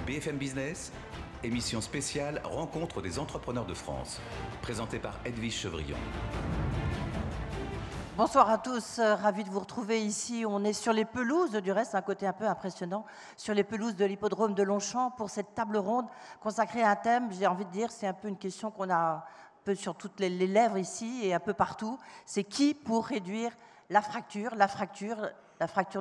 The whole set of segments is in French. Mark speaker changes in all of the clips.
Speaker 1: BFM Business, émission spéciale Rencontre des entrepreneurs de France, présentée par Edwige Chevrillon.
Speaker 2: Bonsoir à tous, ravi de vous retrouver ici. On est sur les pelouses, du reste, un côté un peu impressionnant, sur les pelouses de l'hippodrome de Longchamp pour cette table ronde consacrée à un thème, j'ai envie de dire, c'est un peu une question qu'on a un peu sur toutes les lèvres ici et un peu partout. C'est qui pour réduire la fracture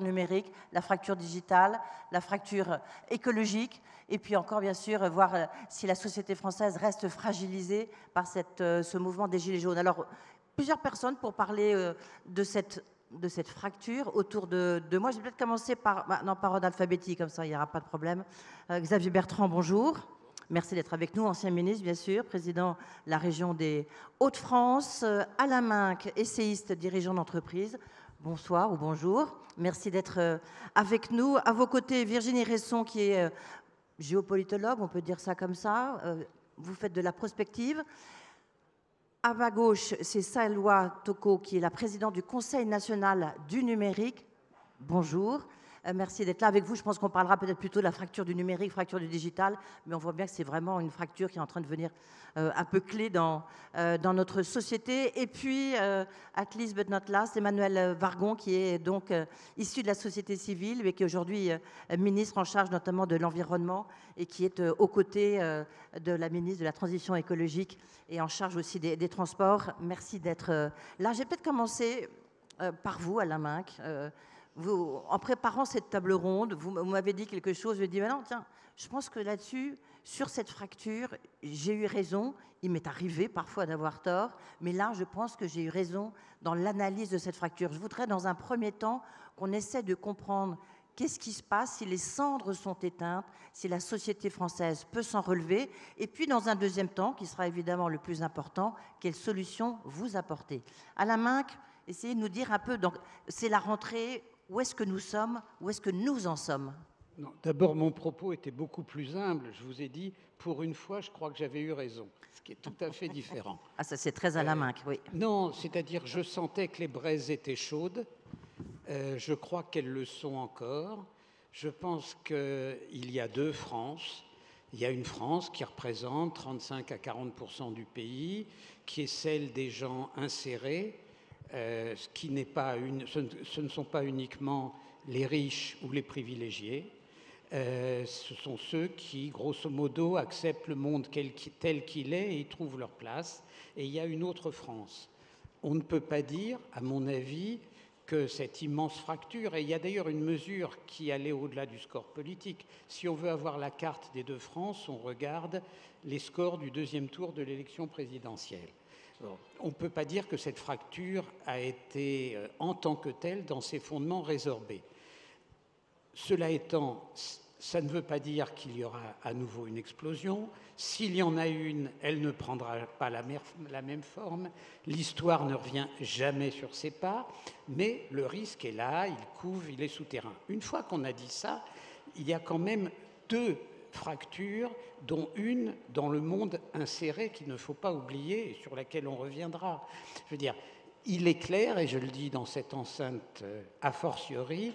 Speaker 2: numérique, la fracture digitale, la fracture écologique, et puis encore, bien sûr, voir si la société française reste fragilisée par ce mouvement des Gilets jaunes. Alors, plusieurs personnes pour parler de cette fracture autour de moi. Je vais peut-être commencer par ordre alphabétique, comme ça il n'y aura pas de problème. Xavier Bertrand, bonjour. Merci d'être avec nous, ancien ministre bien sûr, président de la région des Hauts-de-France. Alain Minc, essayiste, dirigeant d'entreprise. Bonsoir ou bonjour. Merci d'être avec nous. À vos côtés, Virginie Resson, qui est géopolitologue, on peut dire ça comme ça. Vous faites de la prospective. À ma gauche, c'est Salwa Toko, qui est la présidente du Conseil national du numérique. Bonjour. Merci d'être là avec vous. Je pense qu'on parlera peut-être plutôt de la fracture du numérique, fracture du digital, mais on voit bien que c'est vraiment une fracture qui est en train de devenir un peu clé dans notre société. Et puis, at least but not last, Emmanuel Vargon, qui est donc issu de la société civile, mais qui est aujourd'hui ministre en charge notamment de l'environnement et qui est aux côtés de la ministre de la Transition écologique et en charge aussi des transports. Merci d'être là. J'ai peut-être commencé par vous, Alain Minc. En préparant cette table ronde, vous m'avez dit quelque chose, je me dis, non, tiens, je pense que là-dessus, sur cette fracture, j'ai eu raison. Il m'est arrivé parfois d'avoir tort, mais là, je pense que j'ai eu raison dans l'analyse de cette fracture. Je voudrais, dans un premier temps, qu'on essaie de comprendre qu'est-ce qui se passe si les cendres sont éteintes, si la société française peut s'en relever, et puis, dans un deuxième temps, qui sera évidemment le plus important, quelles solutions vous apportez. Alain Minc, essayez de nous dire un peu, donc, c'est la rentrée. Où est-ce que nous sommes? Où est-ce que nous en sommes?
Speaker 3: D'abord, mon propos était beaucoup plus humble. Je vous ai dit, pour une fois, je crois que j'avais eu raison, ce qui est tout à fait différent.
Speaker 2: Ah, ça c'est très Alain Minc, oui.
Speaker 3: Non, c'est-à-dire, je sentais que les braises étaient chaudes. Je crois qu'elles le sont encore. Je pense qu'il y a deux France. Il y a une France qui représente 35 à 40% du pays, qui est celle des gens insérés. Ce ne sont pas uniquement les riches ou les privilégiés, ce sont ceux qui, grosso modo, acceptent le monde tel qu'il est et y trouvent leur place. Et il y a une autre France. On ne peut pas dire, à mon avis, que cette immense fracture, et il y a d'ailleurs une mesure qui allait au-delà du score politique. Si on veut avoir la carte des deux France, on regarde les scores du deuxième tour de l'élection présidentielle. On ne peut pas dire que cette fracture a été, en tant que telle, dans ses fondements, résorbée. Cela étant, ça ne veut pas dire qu'il y aura à nouveau une explosion. S'il y en a une, elle ne prendra pas la même forme. L'histoire ne revient jamais sur ses pas, mais le risque est là, il couve, il est souterrain. Une fois qu'on a dit ça, il y a quand même deux fracture, dont une dans le monde inséré qu'il ne faut pas oublier et sur laquelle on reviendra. Je veux dire, il est clair, et je le dis dans cette enceinte a fortiori,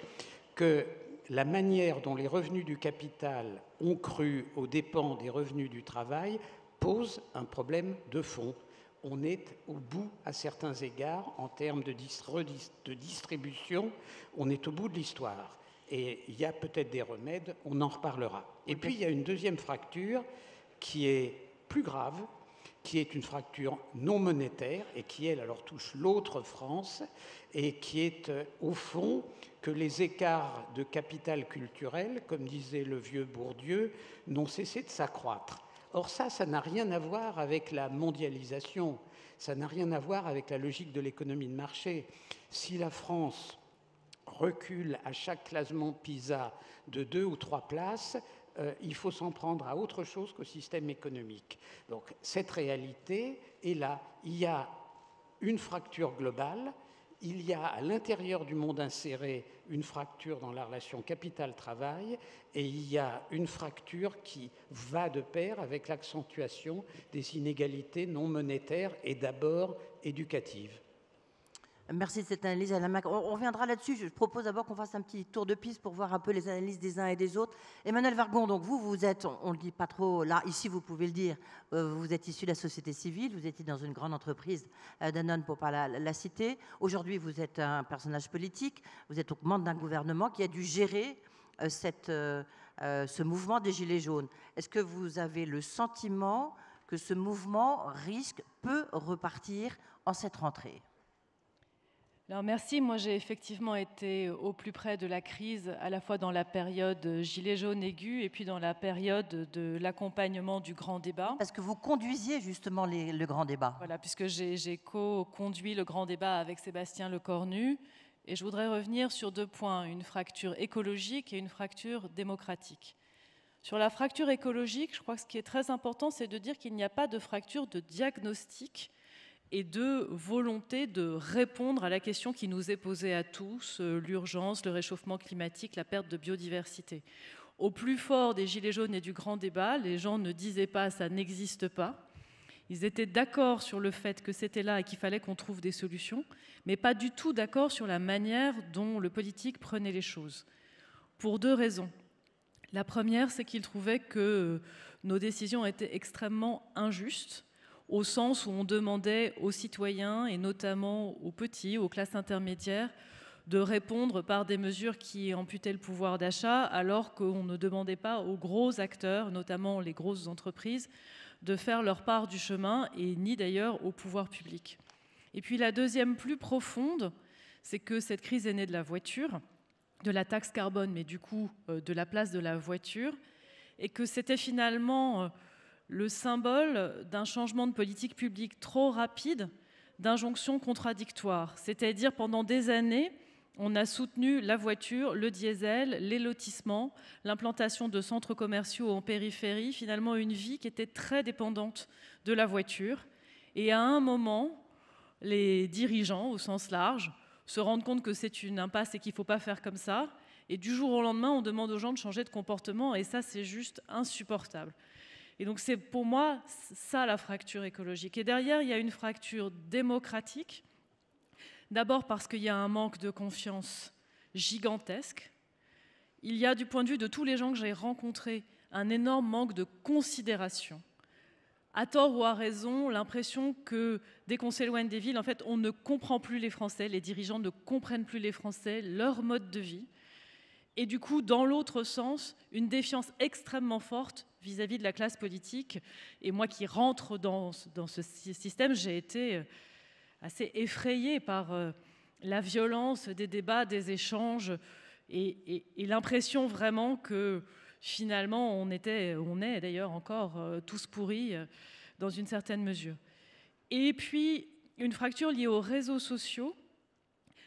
Speaker 3: que la manière dont les revenus du capital ont cru aux dépens des revenus du travail pose un problème de fond. On est au bout, à certains égards, en termes de distribution, on est au bout de l'histoire. Et il y a peut-être des remèdes, on en reparlera. Et puis, il y a une deuxième fracture qui est plus grave, qui est une fracture non monétaire et qui, elle, alors touche l'autre France et qui est, au fond, que les écarts de capital culturel, comme disait le vieux Bourdieu, n'ont cessé de s'accroître. Or, ça n'a rien à voir avec la mondialisation, ça n'a rien à voir avec la logique de l'économie de marché. Si la France recule à chaque classement PISA de 2 ou 3 places, il faut s'en prendre à autre chose qu'au système économique. Donc cette réalité est là. Il y a une fracture globale, il y a à l'intérieur du monde inséré une fracture dans la relation capital-travail et il y a une fracture qui va de pair avec l'accentuation des inégalités non monétaires et d'abord éducatives.
Speaker 2: Merci de cette analyse, Alain Mac. On reviendra là-dessus. Je propose d'abord qu'on fasse un petit tour de piste pour voir un peu les analyses des uns et des autres. Emmanuel Vargon, donc vous êtes, on ne le dit pas trop là, ici vous pouvez le dire, vous êtes issu de la société civile, vous étiez dans une grande entreprise, Danone pour ne pas la citer. Aujourd'hui, vous êtes un personnage politique, vous êtes donc membre d'un gouvernement qui a dû gérer ce mouvement des Gilets jaunes. Est-ce que vous avez le sentiment que ce mouvement peut repartir en cette rentrée ?
Speaker 4: Alors merci, moi j'ai effectivement été au plus près de la crise, à la fois dans la période Gilets jaunes aigus et puis dans la période de l'accompagnement du grand débat.
Speaker 2: Parce que vous conduisiez justement le grand débat.
Speaker 4: Voilà, puisque j'ai co-conduit le grand débat avec Sébastien Lecornu. Et je voudrais revenir sur 2 points, une fracture écologique et une fracture démocratique. Sur la fracture écologique, je crois que ce qui est très important, c'est de dire qu'il n'y a pas de fracture de diagnostic et de volonté de répondre à la question qui nous est posée à tous, l'urgence, le réchauffement climatique, la perte de biodiversité. Au plus fort des Gilets jaunes et du grand débat, les gens ne disaient pas « ça n'existe pas ». Ils étaient d'accord sur le fait que c'était là et qu'il fallait qu'on trouve des solutions, mais pas du tout d'accord sur la manière dont le politique prenait les choses. Pour 2 raisons. La première, c'est qu'ils trouvaient que nos décisions étaient extrêmement injustes, au sens où on demandait aux citoyens, et notamment aux petits, aux classes intermédiaires, de répondre par des mesures qui amputaient le pouvoir d'achat, alors qu'on ne demandait pas aux gros acteurs, notamment les grosses entreprises, de faire leur part du chemin, et ni d'ailleurs au pouvoir public. Et puis la deuxième, plus profonde, c'est que cette crise est née de la voiture, de la taxe carbone, mais du coup de la place de la voiture, et que c'était finalement le symbole d'un changement de politique publique trop rapide, d'injonctions contradictoires. C'est-à-dire pendant des années, on a soutenu la voiture, le diesel, les lotissements, l'implantation de centres commerciaux en périphérie, finalement une vie qui était très dépendante de la voiture. Et à un moment, les dirigeants, au sens large, se rendent compte que c'est une impasse et qu'il ne faut pas faire comme ça. Et du jour au lendemain, on demande aux gens de changer de comportement. Et ça, c'est juste insupportable. Et donc c'est pour moi ça la fracture écologique. Et derrière, il y a une fracture démocratique. D'abord parce qu'il y a un manque de confiance gigantesque. Il y a, du point de vue de tous les gens que j'ai rencontrés, un énorme manque de considération. À tort ou à raison, l'impression que dès qu'on s'éloigne des villes, en fait, on ne comprend plus les Français, les dirigeants ne comprennent plus les Français, leur mode de vie. Et du coup, dans l'autre sens, une défiance extrêmement forte vis-à-vis de la classe politique. Et moi qui rentre dans ce système, j'ai été assez effrayée par la violence des débats, des échanges, et l'impression vraiment que finalement on est d'ailleurs encore tous pourris dans une certaine mesure. Et puis une fracture liée aux réseaux sociaux.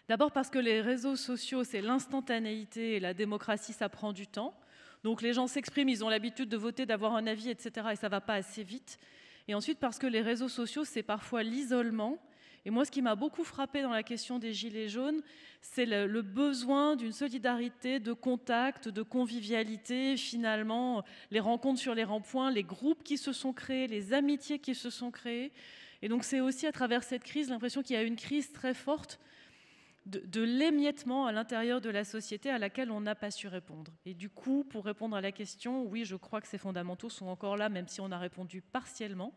Speaker 4: D'abord parce que les réseaux sociaux, c'est l'instantanéité et la démocratie, ça prend du temps. Donc les gens s'expriment, ils ont l'habitude de voter, d'avoir un avis, etc. Et ça ne va pas assez vite. Et ensuite parce que les réseaux sociaux, c'est parfois l'isolement. Et moi, ce qui m'a beaucoup frappé dans la question des Gilets jaunes, c'est le besoin d'une solidarité, de contact, de convivialité. Finalement, les rencontres sur les ronds-points, les groupes qui se sont créés, les amitiés qui se sont créées. Et donc c'est aussi à travers cette crise l'impression qu'il y a une crise très forte de l'émiettement à l'intérieur de la société à laquelle on n'a pas su répondre. Et du coup, pour répondre à la question, oui, je crois que ces fondamentaux sont encore là, même si on a répondu partiellement.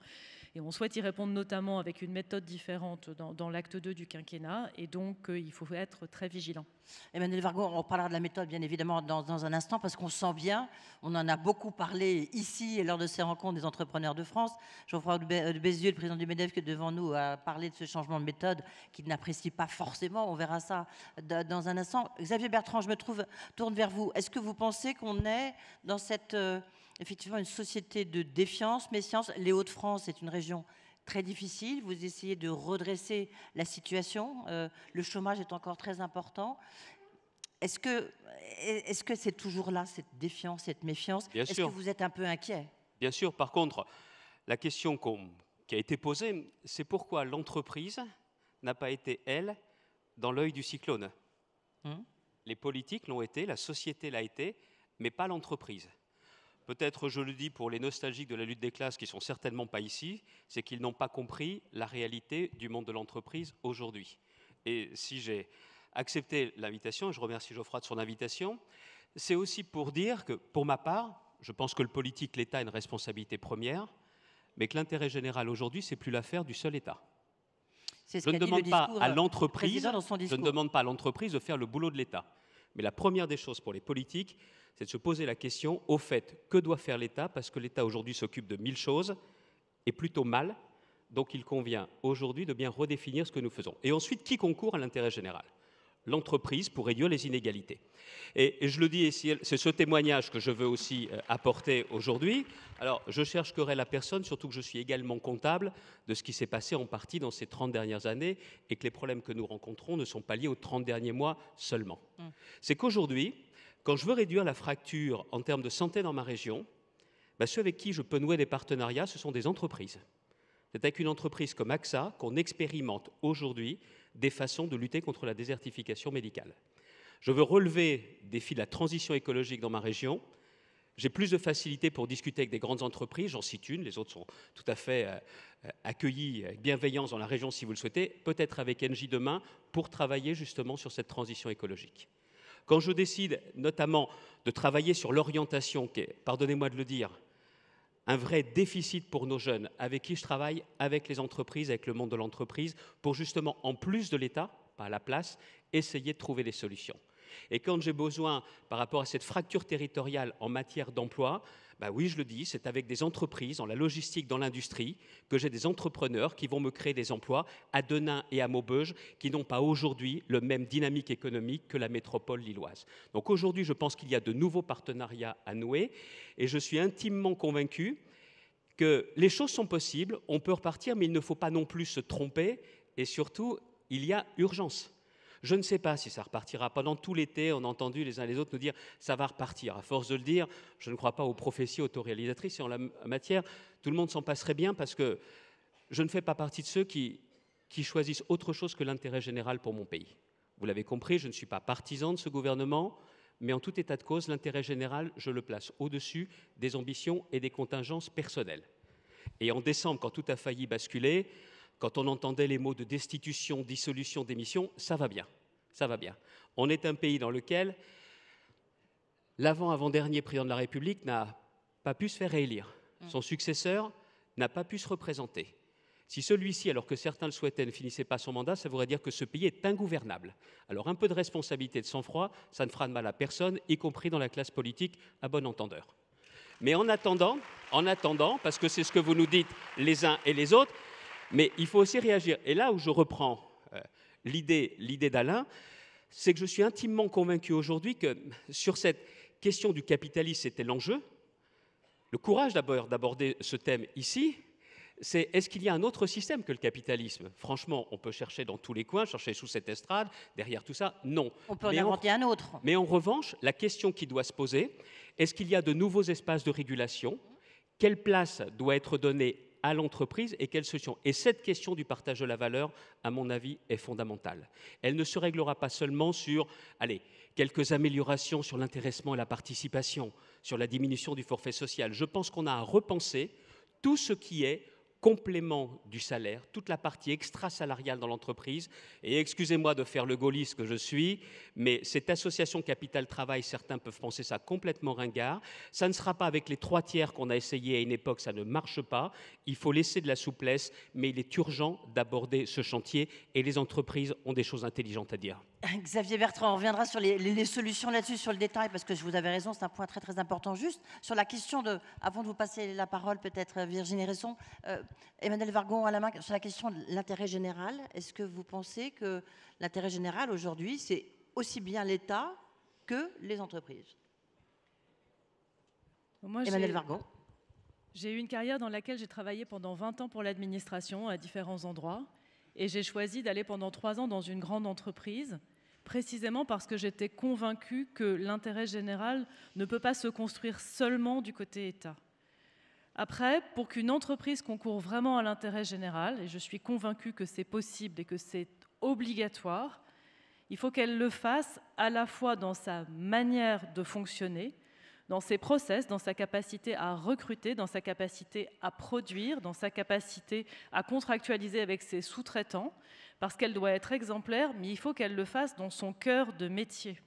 Speaker 4: Et on souhaite y répondre notamment avec une méthode différente dans l'acte 2 du quinquennat. Et donc, il faut être très vigilant.
Speaker 2: Emmanuel Vargon, on parlera de la méthode, bien évidemment, dans un instant, parce qu'on sent bien, on en a beaucoup parlé ici et lors de ces rencontres des entrepreneurs de France. Geoffroy de Bézieux, le président du MEDEF, qui est devant nous, a parlé de ce changement de méthode qu'il n'apprécie pas forcément. On verra ça dans un instant. Xavier Bertrand, je me tourne vers vous. Est-ce que vous pensez qu'on est dans cette... effectivement, une société de défiance, méfiance. Les Hauts-de-France est une région très difficile. Vous essayez de redresser la situation. Le chômage est encore très important. Est-ce que c'est toujours là, cette défiance, cette méfiance? Est-ce que vous êtes un peu inquiet?
Speaker 5: Bien sûr. Par contre, la question qui a été posée, c'est pourquoi l'entreprise n'a pas été, elle, dans l'œil du cyclone. Les politiques l'ont été, la société l'a été, mais pas l'entreprise. Peut-être, je le dis pour les nostalgiques de la lutte des classes qui ne sont certainement pas ici, c'est qu'ils n'ont pas compris la réalité du monde de l'entreprise aujourd'hui. Et si j'ai accepté l'invitation, et je remercie Geoffroy de son invitation, c'est aussi pour dire que, pour ma part, je pense que le politique, l'État a une responsabilité première, mais que l'intérêt général aujourd'hui, c'est plus l'affaire du seul État. Je ne demande pas à l'entreprise de faire le boulot de l'État. Mais la première des choses pour les politiques, c'est de se poser la question au fait, que doit faire l'État? Parce que l'État aujourd'hui s'occupe de 1000 choses, et plutôt mal. Donc il convient aujourd'hui de bien redéfinir ce que nous faisons. Et ensuite, qui concourt à l'intérêt général? L'entreprise pour réduire les inégalités. Et je le dis ici, c'est ce témoignage que je veux aussi apporter aujourd'hui. Alors, je cherche querelle à personne, surtout que je suis également comptable de ce qui s'est passé en partie dans ces 30 dernières années et que les problèmes que nous rencontrons ne sont pas liés aux 30 derniers mois seulement. C'est qu'aujourd'hui, quand je veux réduire la fracture en termes de santé dans ma région, ceux avec qui je peux nouer des partenariats, ce sont des entreprises. C'est avec une entreprise comme AXA qu'on expérimente aujourd'hui des façons de lutter contre la désertification médicale. Je veux relever le défi de la transition écologique dans ma région. J'ai plus de facilité pour discuter avec des grandes entreprises, j'en cite une, les autres sont tout à fait accueillis avec bienveillance dans la région si vous le souhaitez, peut-être avec Engie demain, pour travailler justement sur cette transition écologique. Quand je décide notamment de travailler sur l'orientation, qui est, pardonnez-moi de le dire, un vrai déficit pour nos jeunes, avec qui je travaille, avec les entreprises, avec le monde de l'entreprise, pour justement, en plus de l'État, pas à la place, essayer de trouver des solutions. Et quand j'ai besoin, par rapport à cette fracture territoriale en matière d'emploi, oui, je le dis, c'est avec des entreprises, dans la logistique, dans l'industrie, que j'ai des entrepreneurs qui vont me créer des emplois à Denain et à Maubeuge, qui n'ont pas aujourd'hui le même dynamique économique que la métropole lilloise. Donc aujourd'hui, je pense qu'il y a de nouveaux partenariats à nouer, et je suis intimement convaincu que les choses sont possibles, on peut repartir, mais il ne faut pas non plus se tromper, et surtout, il y a urgence. Je ne sais pas si ça repartira. Pendant tout l'été, on a entendu les uns et les autres nous dire « ça va repartir ». À force de le dire, je ne crois pas aux prophéties autoréalisatrices. Et en la matière, tout le monde s'en passerait bien parce que je ne fais pas partie de ceux qui choisissent autre chose que l'intérêt général pour mon pays. Vous l'avez compris, je ne suis pas partisan de ce gouvernement, mais en tout état de cause, l'intérêt général, je le place au-dessus des ambitions et des contingences personnelles. Et en décembre, quand tout a failli basculer, quand on entendait les mots de destitution, dissolution, démission, ça va bien, ça va bien. On est un pays dans lequel l'avant-avant-dernier président de la République n'a pas pu se faire réélire. Son successeur n'a pas pu se représenter. Si celui-ci, alors que certains le souhaitaient, ne finissait pas son mandat, ça voudrait dire que ce pays est ingouvernable. Alors un peu de responsabilité, de sang-froid, ça ne fera de mal à personne, y compris dans la classe politique, à bon entendeur. Mais en attendant, parce que c'est ce que vous nous dites les uns et les autres, mais il faut aussi réagir. Et là où je reprends l'idée d'Alain, c'est que je suis intimement convaincu aujourd'hui que sur cette question du capitalisme, c'était l'enjeu. Le courage d'abord d'aborder ce thème ici, c'est est-ce qu'il y a un autre système que le capitalisme? Franchement, on peut chercher dans tous les coins, chercher sous cette estrade, derrière tout ça, non.
Speaker 2: On peut en inventer un autre.
Speaker 5: Mais en revanche, la question qui doit se poser, est-ce qu'il y a de nouveaux espaces de régulation? Quelle place doit être donnée à l'entreprise et quelles solutions? Et cette question du partage de la valeur, à mon avis, est fondamentale. Elle ne se réglera pas seulement sur, quelques améliorations sur l'intéressement et la participation, sur la diminution du forfait social. Je pense qu'on a à repenser tout ce qui est complément du salaire, toute la partie extra-salariale dans l'entreprise. Et excusez-moi de faire le gaulliste que je suis, mais cette association capital-travail, certains peuvent penser ça complètement ringard. Ça ne sera pas avec les 3/3 qu'on a essayé à une époque, ça ne marche pas. Il faut laisser de la souplesse, mais il est urgent d'aborder ce chantier et les entreprises ont des choses intelligentes à dire.
Speaker 2: Xavier Bertrand, on reviendra sur les solutions là-dessus, sur le détail, parce que vous avez raison, c'est un point très très important. Juste sur la question de, avant de vous passer la parole, peut-être Virginie Resson, Emmanuel Wargon à la main, sur la question de l'intérêt général, est-ce que vous pensez que l'intérêt général aujourd'hui, c'est aussi bien l'État que les entreprises? Emmanuel Wargon.
Speaker 4: J'ai eu une carrière dans laquelle j'ai travaillé pendant 20 ans pour l'administration à différents endroits. Et j'ai choisi d'aller pendant 3 ans dans une grande entreprise, précisément parce que j'étais convaincue que l'intérêt général ne peut pas se construire seulement du côté État. Après, pour qu'une entreprise concourt vraiment à l'intérêt général, et je suis convaincue que c'est possible et que c'est obligatoire, il faut qu'elle le fasse à la fois dans sa manière de fonctionner, dans ses process, dans sa capacité à recruter, dans sa capacité à produire, dans sa capacité à contractualiser avec ses sous-traitants, parce qu'elle doit être exemplaire, mais il faut qu'elle le fasse dans son cœur de métier.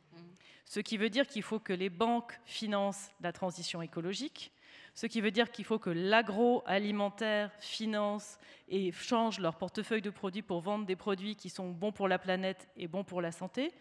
Speaker 4: Ce qui veut dire qu'il faut que les banques financent la transition écologique, ce qui veut dire qu'il faut que l'agroalimentaire finance et change leur portefeuille de produits pour vendre des produits qui sont bons pour la planète et bons pour la santé,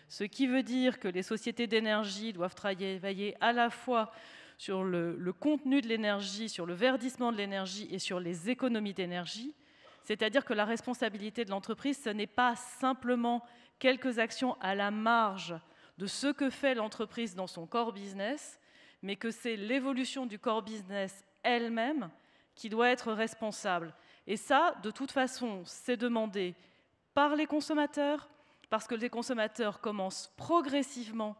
Speaker 4: ce qui veut dire que les sociétés d'énergie doivent travailler à la fois sur le contenu de l'énergie, sur le verdissement de l'énergie et sur les économies d'énergie. C'est-à-dire que la responsabilité de l'entreprise, ce n'est pas simplement quelques actions à la marge de ce que fait l'entreprise dans son core business, mais que c'est l'évolution du core business elle-même qui doit être responsable. Et ça, de toute façon, c'est demandé par les consommateurs, parce que les consommateurs commencent progressivement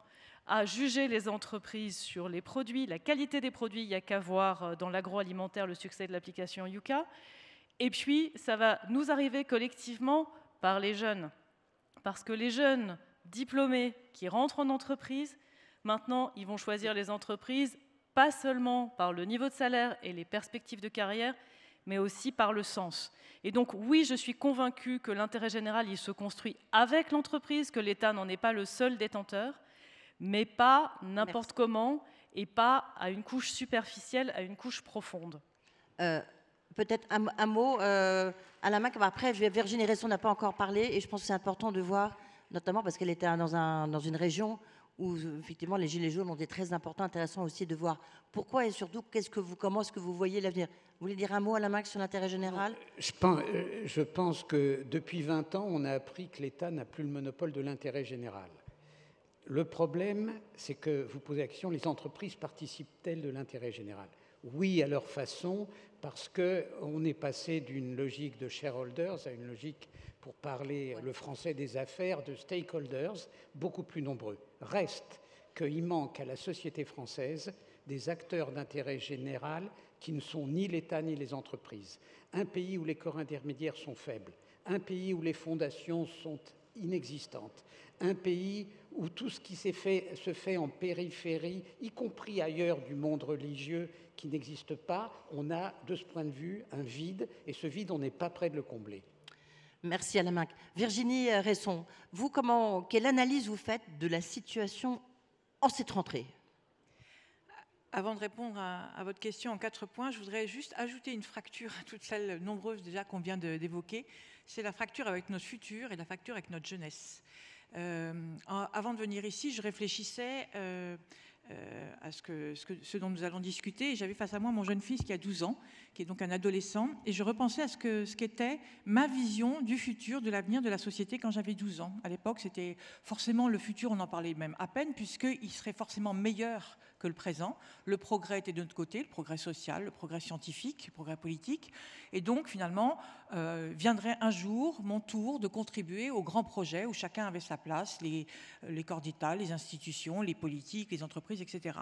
Speaker 4: à juger les entreprises sur les produits, la qualité des produits. Il n'y a qu'à voir dans l'agroalimentaire le succès de l'application Yuka. Et puis, ça va nous arriver collectivement par les jeunes. Parce que les jeunes diplômés qui rentrent en entreprise, maintenant, ils vont choisir les entreprises, pas seulement par le niveau de salaire et les perspectives de carrière, mais aussi par le sens. Et donc, oui, je suis convaincue que l'intérêt général, il se construit avec l'entreprise, que l'État n'en est pas le seul détenteur, mais pas n'importe comment et pas à une couche superficielle, à une couche profonde.
Speaker 2: Peut-être un mot à la main. Après, Virginie Resson n'a pas encore parlé, et je pense que c'est important de voir, notamment parce qu'elle était dans une région où effectivement les Gilets jaunes ont été très importants, intéressant aussi de voir pourquoi et surtout comment est-ce que vous voyez l'avenir. Vous voulez dire un mot à la main sur l'intérêt général ?
Speaker 3: Je pense que depuis 20 ans, on a appris que l'État n'a plus le monopole de l'intérêt général. Le problème, c'est que vous posez la question, les entreprises participent-elles de l'intérêt général ? Oui, à leur façon, parce qu'on est passé d'une logique de shareholders à une logique, pour parler le français des affaires, de stakeholders, beaucoup plus nombreux. Reste qu'il manque à la société française des acteurs d'intérêt général qui ne sont ni l'État ni les entreprises. Un pays où les corps intermédiaires sont faibles, un pays où les fondations sont inexistantes, un pays où tout ce qui se fait en périphérie, y compris ailleurs du monde religieux, qui n'existe pas, on a, de ce point de vue, un vide, et ce vide, on n'est pas prêt de le combler.
Speaker 2: Merci Alain Minc. Virginie Resson, vous, quelle analyse vous faites de la situation en cette rentrée ?
Speaker 6: Avant de répondre à votre question en 4 points, je voudrais juste ajouter une fracture à toutes celles nombreuses déjà qu'on vient d'évoquer. C'est la fracture avec notre futur et la fracture avec notre jeunesse. Avant de venir ici, je réfléchissais à ce dont nous allons discuter. Et j'avais face à moi mon jeune fils qui a 12 ans, qui est donc un adolescent, et je repensais à ce qu'était ma vision du futur, de l'avenir de la société quand j'avais 12 ans. À l'époque, c'était forcément le futur, on en parlait même à peine, puisqu'il serait forcément meilleur que le présent. Le progrès était de notre côté, le progrès social, le progrès scientifique, le progrès politique. Et donc, finalement, viendrait un jour mon tour de contribuer au grand projet où chacun avait sa place, les corps d'État, les institutions, les politiques, les entreprises, etc.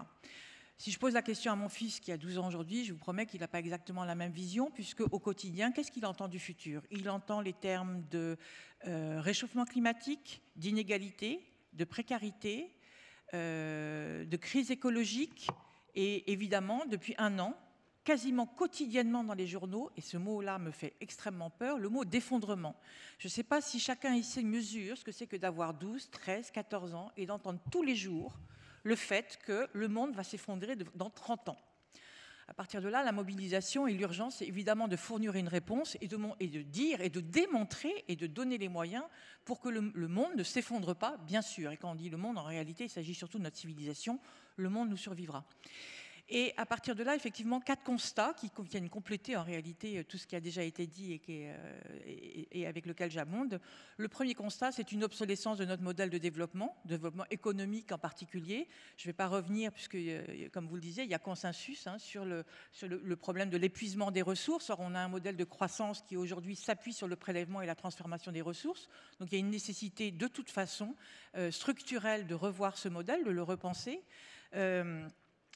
Speaker 6: Si je pose la question à mon fils qui a 12 ans aujourd'hui, je vous promets qu'il n'a pas exactement la même vision, puisque au quotidien, qu'est-ce qu'il entend du futur ? Il entend les termes de réchauffement climatique, d'inégalité, de précarité, de crise écologique, et évidemment, depuis 1 an, quasiment quotidiennement dans les journaux, et ce mot-là me fait extrêmement peur, le mot d'effondrement. Je ne sais pas si chacun ici mesure ce que c'est que d'avoir 12, 13, 14 ans et d'entendre tous les jours le fait que le monde va s'effondrer dans 30 ans. À partir de là, la mobilisation et l'urgence, c'est évidemment de fournir une réponse et de dire et de démontrer et de donner les moyens pour que le monde ne s'effondre pas, bien sûr. Et quand on dit le monde, en réalité, il s'agit surtout de notre civilisation. Le monde nous survivra. Et à partir de là, effectivement, 4 constats qui viennent compléter en réalité tout ce qui a déjà été dit et avec lequel j'abonde. Le premier constat, c'est une obsolescence de notre modèle de développement économique en particulier. Je ne vais pas revenir puisque, comme vous le disiez, il y a consensus sur le problème de l'épuisement des ressources. Or, on a un modèle de croissance qui aujourd'hui s'appuie sur le prélèvement et la transformation des ressources. Donc, il y a une nécessité de toute façon structurelle de revoir ce modèle, de le repenser.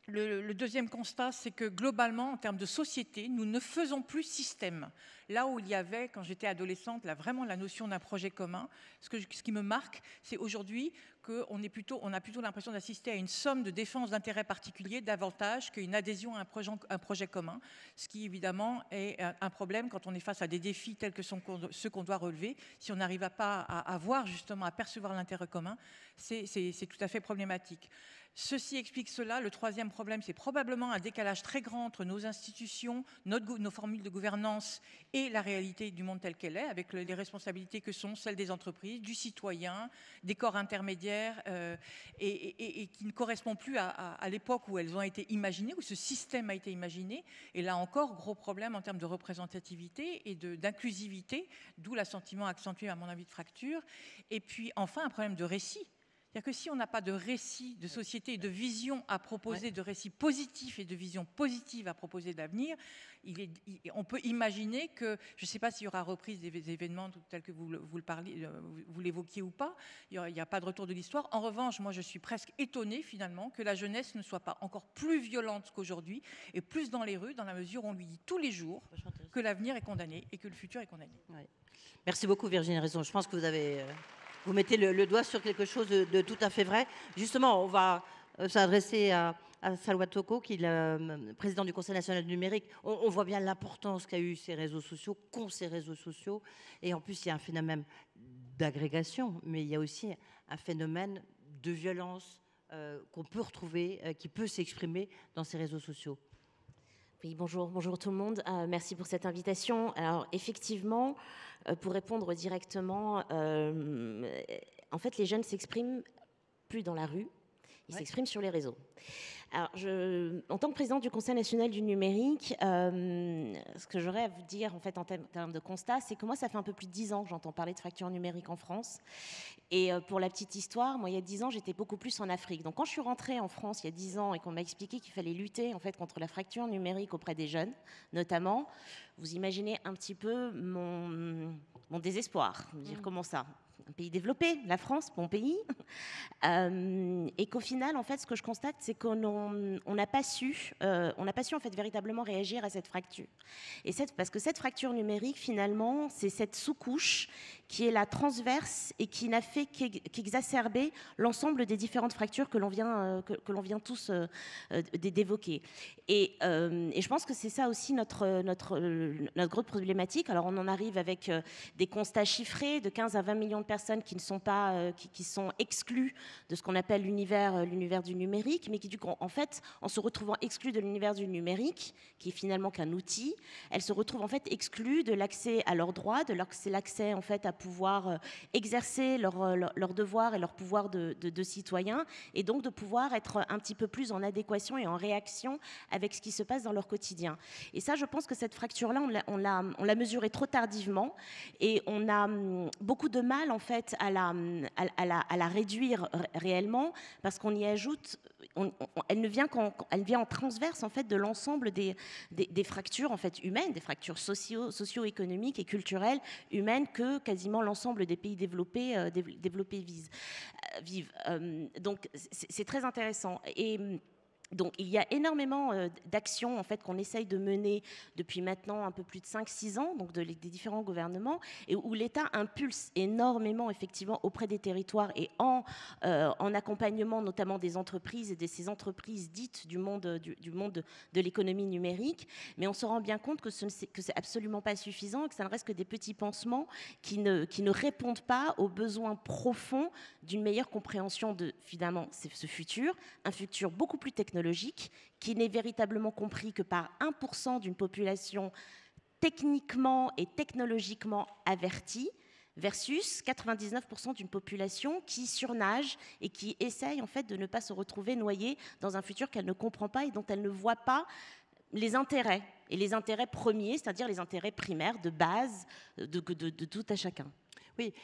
Speaker 6: Le deuxième constat, c'est que globalement, en termes de société, nous ne faisons plus système. Là où il y avait, quand j'étais adolescente, vraiment la notion d'un projet commun, ce qui me marque, c'est aujourd'hui qu'on a plutôt l'impression d'assister à une somme de défense d'intérêts particuliers davantage qu'une adhésion à un projet commun, ce qui évidemment est un problème quand on est face à des défis tels que ceux qu'on doit relever. Si on n'arrive pas à voir justement, à percevoir l'intérêt commun, c'est tout à fait problématique. Ceci explique cela. Le troisième problème, c'est probablement un décalage très grand entre nos institutions, nos formules de gouvernance et la réalité du monde tel qu'elle est, avec les responsabilités que sont celles des entreprises, du citoyen, des corps intermédiaires, et qui ne correspondent plus à l'époque où elles ont été imaginées, où ce système a été imaginé. Et là encore, gros problème en termes de représentativité et d'inclusivité, d'où l'assentiment accentué, à mon avis, de fracture. Et puis enfin, un problème de récit. C'est-à-dire que si on n'a pas de récit de société et de vision à proposer, de récit positif et de vision positive à proposer d'avenir, on peut imaginer que, je ne sais pas s'il y aura reprise des événements tels que vous l'évoquiez ou pas, il n'y a pas de retour de l'histoire. En revanche, moi je suis presque étonnée finalement que la jeunesse ne soit pas encore plus violente qu'aujourd'hui et plus dans les rues, dans la mesure où on lui dit tous les jours que l'avenir est condamné et que le futur est condamné.
Speaker 2: Ouais. Merci beaucoup Virginie Raison. Je pense que vous mettez le doigt sur quelque chose de tout à fait vrai. Justement, on va s'adresser à Salwa Toko, qui est le président du Conseil national du numérique. On voit bien l'importance qu'a eu ces réseaux sociaux, qu'ont ces réseaux sociaux. Et en plus, il y a un phénomène d'agrégation, mais il y a aussi un phénomène de violence qu'on peut retrouver, qui peut s'exprimer dans ces réseaux sociaux.
Speaker 7: Oui, bonjour tout le monde. Merci pour cette invitation. Alors, effectivement, pour répondre directement, en fait, les jeunes s'expriment plus dans la rue, ils s'expriment sur les réseaux. Alors, en tant que présidente du Conseil national du numérique, ce que j'aurais à vous dire en fait en termes de constat, c'est que moi, ça fait un peu plus de 10 ans que j'entends parler de fracture numérique en France. Et pour la petite histoire, moi, il y a 10 ans, j'étais beaucoup plus en Afrique. Donc, quand je suis rentrée en France il y a 10 ans et qu'on m'a expliqué qu'il fallait lutter en fait contre la fracture numérique auprès des jeunes, notamment, vous imaginez un petit peu mon désespoir. Je veux dire, comment ça ? Un pays développé, la France, mon pays, et qu'au final, en fait, ce que je constate, c'est qu'on n'a pas su, en fait, véritablement réagir à cette fracture. Parce que cette fracture numérique, finalement, c'est cette sous-couche qui est la transverse et qui n'a fait qu'exacerber l'ensemble des différentes fractures que l'on vient tous d'évoquer. Et je pense que c'est ça aussi notre grosse problématique. Alors, on en arrive avec des constats chiffrés de 15 à 20 millions de personnes qui ne sont pas, qui sont exclues de ce qu'on appelle l'univers du numérique, mais qui, du coup, en fait, en se retrouvant exclues de l'univers du numérique, qui est finalement qu'un outil, elles se retrouvent en fait exclues de l'accès à leurs droits, de l'accès en fait à pouvoir exercer leurs devoirs et leur pouvoir de citoyens, et donc de pouvoir être un petit peu plus en adéquation et en réaction avec ce qui se passe dans leur quotidien. Et ça, je pense que cette fracture-là, on l'a mesurée trop tardivement, et on a beaucoup de mal en fait à la réduire réellement, parce qu'on y ajoute, elle vient en transverse en fait de l'ensemble des fractures en fait humaines, des fractures socio-économiques et culturelles humaines que quasiment l'ensemble des pays développés vivent. Donc c'est très intéressant. Et donc, il y a énormément d'actions en fait, qu'on essaye de mener depuis maintenant un peu plus de 5-6 ans, donc des différents gouvernements, et où l'État impulse énormément effectivement auprès des territoires et en accompagnement notamment des entreprises et de ces entreprises dites du monde de l'économie numérique. Mais on se rend bien compte que c'est absolument pas suffisant et que ça ne reste que des petits pansements qui ne répondent pas aux besoins profonds d'une meilleure compréhension de finalement ce futur, un futur beaucoup plus technologique, qui n'est véritablement compris que par 1% d'une population techniquement et technologiquement avertie, versus 99% d'une population qui surnage et qui essaye en fait de ne pas se retrouver noyée dans un futur qu'elle ne comprend pas et dont elle ne voit pas les intérêts, et les intérêts premiers, c'est-à-dire les intérêts primaires de base de tout à chacun.
Speaker 2: Oui,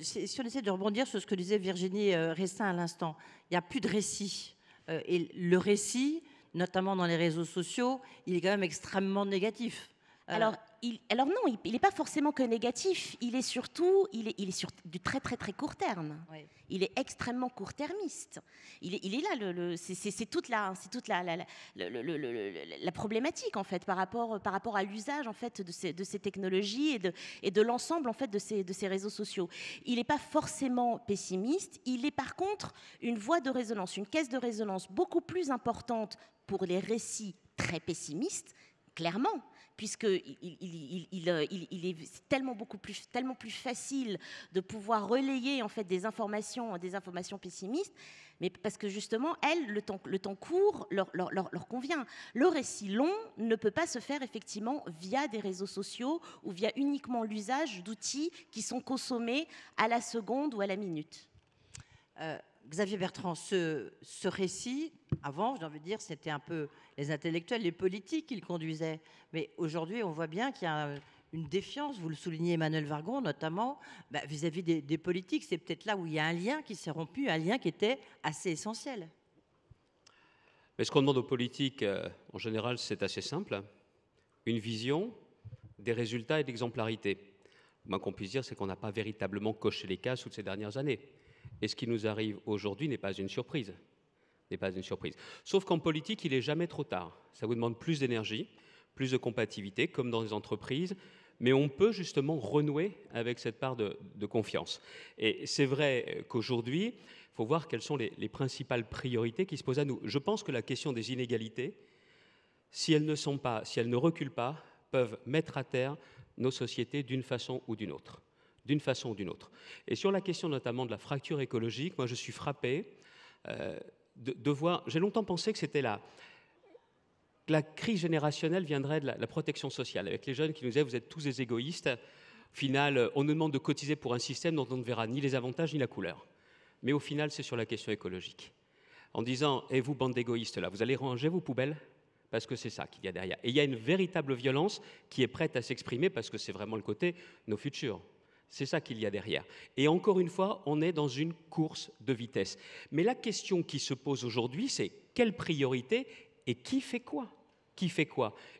Speaker 2: si on essaie de rebondir sur ce que disait Virginie Restin à l'instant, il n'y a plus de récit. Et le récit, notamment dans les réseaux sociaux, il est quand même extrêmement négatif.
Speaker 7: Alors, alors non, il n'est pas forcément que négatif. Il est surtout, il est sur du très très très court terme. Oui. Il est extrêmement court-termiste. Il est là, c'est toute la problématique en fait par rapport à l'usage en fait de ces technologies et de l'ensemble en fait de ces réseaux sociaux. Il n'est pas forcément pessimiste. Il est par contre une voie de résonance, une caisse de résonance beaucoup plus importante pour les récits très pessimistes, clairement. Puisqu'il est tellement plus facile de pouvoir relayer en fait des informations pessimistes, mais parce que justement, le temps court leur convient. Le récit long ne peut pas se faire effectivement via des réseaux sociaux ou via uniquement l'usage d'outils qui sont consommés à la seconde ou à la minute.
Speaker 2: Xavier Bertrand, ce récit, avant, j'ai envie de dire, c'était un peu les intellectuels, les politiques qui le conduisaient. Mais aujourd'hui, on voit bien qu'il y a une défiance, vous le soulignez Emmanuel Vargon notamment, vis-à-vis des politiques. C'est peut-être là où il y a un lien qui s'est rompu, un lien qui était assez essentiel.
Speaker 5: Mais ce qu'on demande aux politiques, en général, c'est assez simple. Une vision, des résultats et de l'exemplarité. Le moins qu'on puisse dire, c'est qu'on n'a pas véritablement coché les cases toutes ces dernières années. Et ce qui nous arrive aujourd'hui n'est pas une surprise. Sauf qu'en politique, il n'est jamais trop tard. Ça vous demande plus d'énergie, plus de compatibilité, comme dans les entreprises, mais on peut justement renouer avec cette part de confiance. Et c'est vrai qu'aujourd'hui, il faut voir quelles sont les principales priorités qui se posent à nous. Je pense que la question des inégalités, si elles ne reculent pas, peuvent mettre à terre nos sociétés d'une façon ou d'une autre. Et sur la question notamment de la fracture écologique, moi je suis frappé de voir, j'ai longtemps pensé que c'était la crise générationnelle viendrait de la protection sociale, avec les jeunes qui nous disaient vous êtes tous des égoïstes, au final on nous demande de cotiser pour un système dont on ne verra ni les avantages ni la couleur. Mais au final c'est sur la question écologique. En disant, vous bande d'égoïstes là, vous allez ranger vos poubelles ? Parce que c'est ça qu'il y a derrière. Et il y a une véritable violence qui est prête à s'exprimer parce que c'est vraiment le côté nos futurs. C'est ça qu'il y a derrière. Et encore une fois, on est dans une course de vitesse. Mais la question qui se pose aujourd'hui, c'est quelle priorité et qui fait quoi ?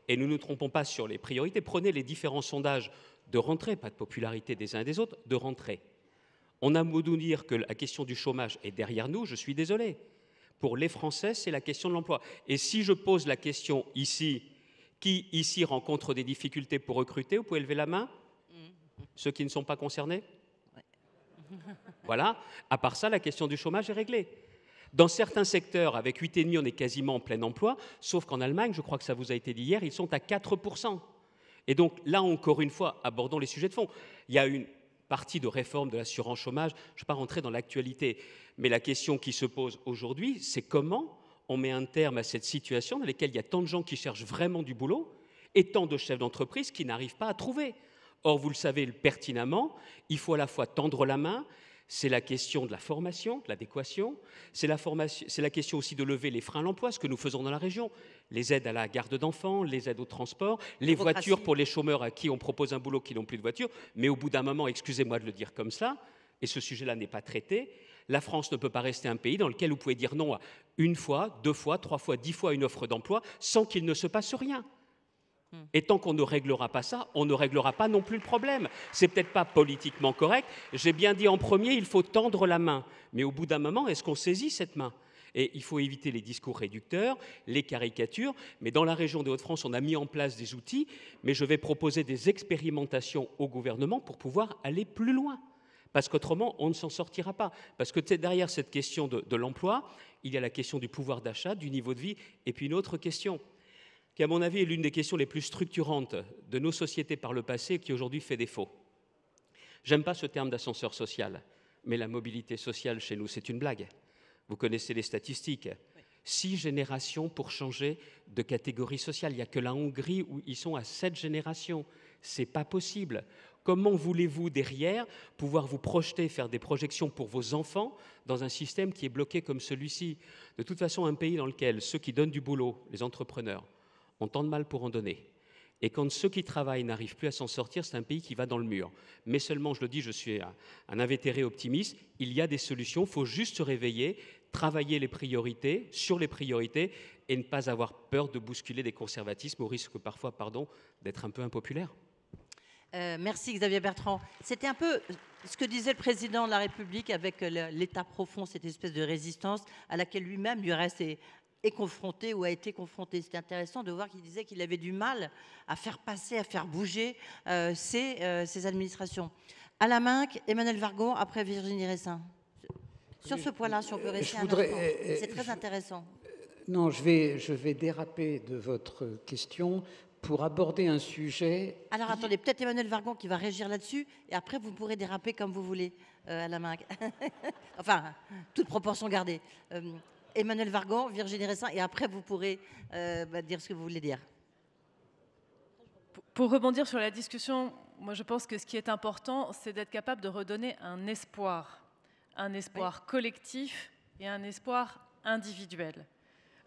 Speaker 5: Et nous ne nous trompons pas sur les priorités. Prenez les différents sondages de rentrée, pas de popularité des uns et des autres, de rentrée. On a beau nous dire que la question du chômage est derrière nous, je suis désolé. Pour les Français, c'est la question de l'emploi. Et si je pose la question ici, qui ici rencontre des difficultés pour recruter, vous pouvez lever la main ? Ceux qui ne sont pas concernés ? Voilà. À part ça, la question du chômage est réglée. Dans certains secteurs, avec 8,5, on est quasiment en plein emploi, sauf qu'en Allemagne, je crois que ça vous a été dit hier, ils sont à 4%. Et donc là, encore une fois, abordons les sujets de fond. Il y a une partie de réforme de l'assurance chômage, je ne vais pas rentrer dans l'actualité, mais la question qui se pose aujourd'hui, c'est comment on met un terme à cette situation dans laquelle il y a tant de gens qui cherchent vraiment du boulot et tant de chefs d'entreprise qui n'arrivent pas à trouver. Or, vous le savez pertinemment, il faut à la fois tendre la main, c'est la question de la formation, de l'adéquation, c'est la question aussi de lever les freins à l'emploi, ce que nous faisons dans la région, les aides à la garde d'enfants, les aides au transport, les voitures pour les chômeurs à qui on propose un boulot qui n'ont plus de voiture, mais au bout d'un moment, excusez-moi de le dire comme ça, et ce sujet-là n'est pas traité, la France ne peut pas rester un pays dans lequel vous pouvez dire non à une fois, 2 fois, 3 fois, 10 fois une offre d'emploi sans qu'il ne se passe rien. Et tant qu'on ne réglera pas ça, on ne réglera pas non plus le problème. C'est peut-être pas politiquement correct. J'ai bien dit en premier, il faut tendre la main. Mais au bout d'un moment, est-ce qu'on saisit cette main ? Et il faut éviter les discours réducteurs, les caricatures. Mais dans la région des Hauts-de-France, on a mis en place des outils. Mais je vais proposer des expérimentations au gouvernement pour pouvoir aller plus loin. Parce qu'autrement, on ne s'en sortira pas. Parce que derrière cette question de l'emploi, il y a la question du pouvoir d'achat, du niveau de vie, et puis une autre question qui, à mon avis, est l'une des questions les plus structurantes de nos sociétés par le passé et qui aujourd'hui fait défaut. J'aime pas ce terme d'ascenseur social, mais la mobilité sociale chez nous, c'est une blague. Vous connaissez les statistiques. 6 générations pour changer de catégorie sociale. Il n'y a que la Hongrie où ils sont à 7 générations. C'est pas possible. Comment voulez-vous, derrière, pouvoir vous projeter, faire des projections pour vos enfants dans un système qui est bloqué comme celui-ci ? De toute façon, un pays dans lequel ceux qui donnent du boulot, les entrepreneurs, ont tant de mal pour en donner. Et quand ceux qui travaillent n'arrivent plus à s'en sortir, c'est un pays qui va dans le mur. Mais seulement, je le dis, je suis un invétéré optimiste, il y a des solutions, il faut juste se réveiller, travailler les priorités, sur les priorités, et ne pas avoir peur de bousculer des conservatismes au risque parfois, d'être un peu impopulaire.
Speaker 2: Merci Xavier Bertrand. C'était un peu ce que disait le président de la République avec l'état profond, cette espèce de résistance à laquelle lui-même, du reste, est confronté ou a été confronté. C'était intéressant de voir qu'il disait qu'il avait du mal à faire passer, à faire bouger ces administrations. Alain Minc, Emmanuel Vargon, après Virginie Ressin. Sur ce point-là, si on peut rester un instant. C'est très intéressant.
Speaker 3: Non, je vais déraper de votre question pour aborder un sujet...
Speaker 2: Alors attendez, peut-être Emmanuel Vargon qui va régir là-dessus, et après vous pourrez déraper comme vous voulez, Alain Minc. Enfin, toute proportion gardée. Emmanuel Vargon, Virginie Ressin, et après vous pourrez dire ce que vous voulez dire.
Speaker 4: Pour rebondir sur la discussion, moi je pense que ce qui est important, c'est d'être capable de redonner un espoir collectif et un espoir individuel.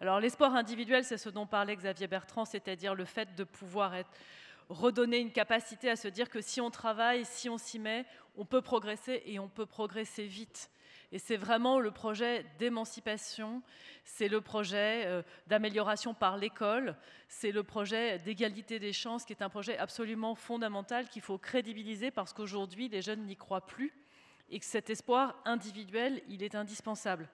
Speaker 4: Alors l'espoir individuel, c'est ce dont parlait Xavier Bertrand, c'est-à-dire le fait de pouvoir redonner une capacité à se dire que si on travaille, si on s'y met, on peut progresser et on peut progresser vite. Et c'est vraiment le projet d'émancipation, c'est le projet d'amélioration par l'école, c'est le projet d'égalité des chances qui est un projet absolument fondamental qu'il faut crédibiliser parce qu'aujourd'hui, les jeunes n'y croient plus et que cet espoir individuel, il est indispensable.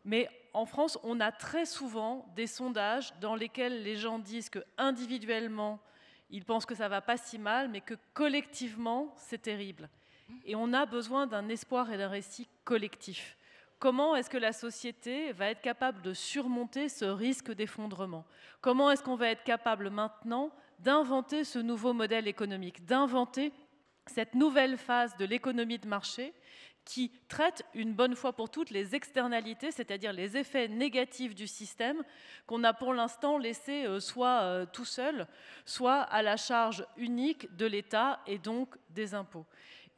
Speaker 4: Mais en France, on a très souvent des sondages dans lesquels les gens disent qu'individuellement, ils pensent que ça ne va pas si mal, mais que collectivement, c'est terrible. Et on a besoin d'un espoir et d'un récit collectif. Comment est-ce que la société va être capable de surmonter ce risque d'effondrement? Comment est-ce qu'on va être capable maintenant d'inventer ce nouveau modèle économique, d'inventer cette nouvelle phase de l'économie de marché qui traite une bonne fois pour toutes les externalités, c'est-à-dire les effets négatifs du système qu'on a pour l'instant laissé soit tout seul, soit à la charge unique de l'État et donc des impôts.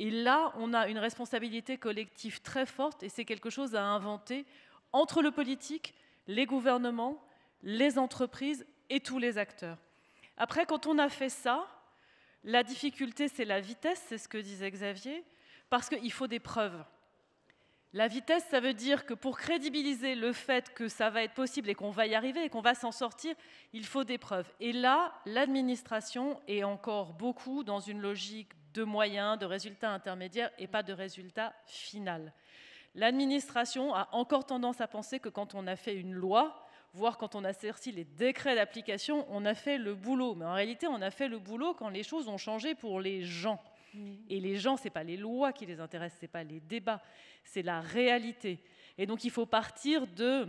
Speaker 4: Et là, on a une responsabilité collective très forte et c'est quelque chose à inventer entre le politique, les gouvernements, les entreprises et tous les acteurs. Après, quand on a fait ça, la difficulté, c'est la vitesse, c'est ce que disait Xavier, parce qu'il faut des preuves. La vitesse, ça veut dire que pour crédibiliser le fait que ça va être possible et qu'on va y arriver et qu'on va s'en sortir, il faut des preuves. Et là, l'administration est encore beaucoup dans une logique de moyens, de résultats intermédiaires et pas de résultats final. L'administration a encore tendance à penser que quand on a fait une loi, voire quand on a sorti les décrets d'application, on a fait le boulot. Mais en réalité, on a fait le boulot quand les choses ont changé pour les gens. Et les gens, ce n'est pas les lois qui les intéressent, ce n'est pas les débats, c'est la réalité. Et donc, il faut partir de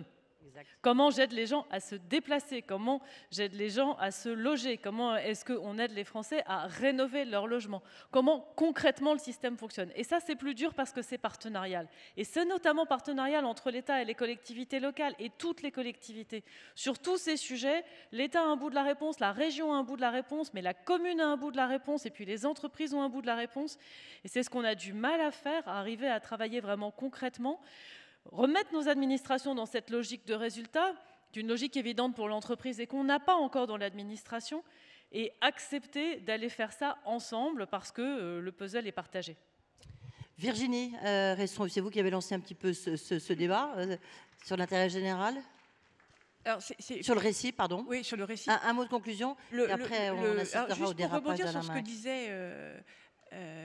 Speaker 4: comment j'aide les gens à se déplacer, comment j'aide les gens à se loger, comment est-ce qu'on aide les Français à rénover leur logement, comment concrètement le système fonctionne. Et ça, c'est plus dur parce que c'est partenarial. Et c'est notamment partenarial entre l'État et les collectivités locales et toutes les collectivités. Sur tous ces sujets, l'État a un bout de la réponse, la région a un bout de la réponse, mais la commune a un bout de la réponse et puis les entreprises ont un bout de la réponse. Et c'est ce qu'on a du mal à faire, à arriver à travailler vraiment concrètement. Remettre nos administrations dans cette logique de résultat, d'une logique évidente pour l'entreprise et qu'on n'a pas encore dans l'administration, et accepter d'aller faire ça ensemble parce que le puzzle est partagé.
Speaker 2: Virginie Resson, c'est vous qui avez lancé un petit peu ce débat sur l'intérêt général. Alors, sur le récit, pardon.
Speaker 6: Oui, sur le récit.
Speaker 2: Un mot de conclusion, et après on assistera au dérapage.
Speaker 6: Pour rebondir sur ce que disait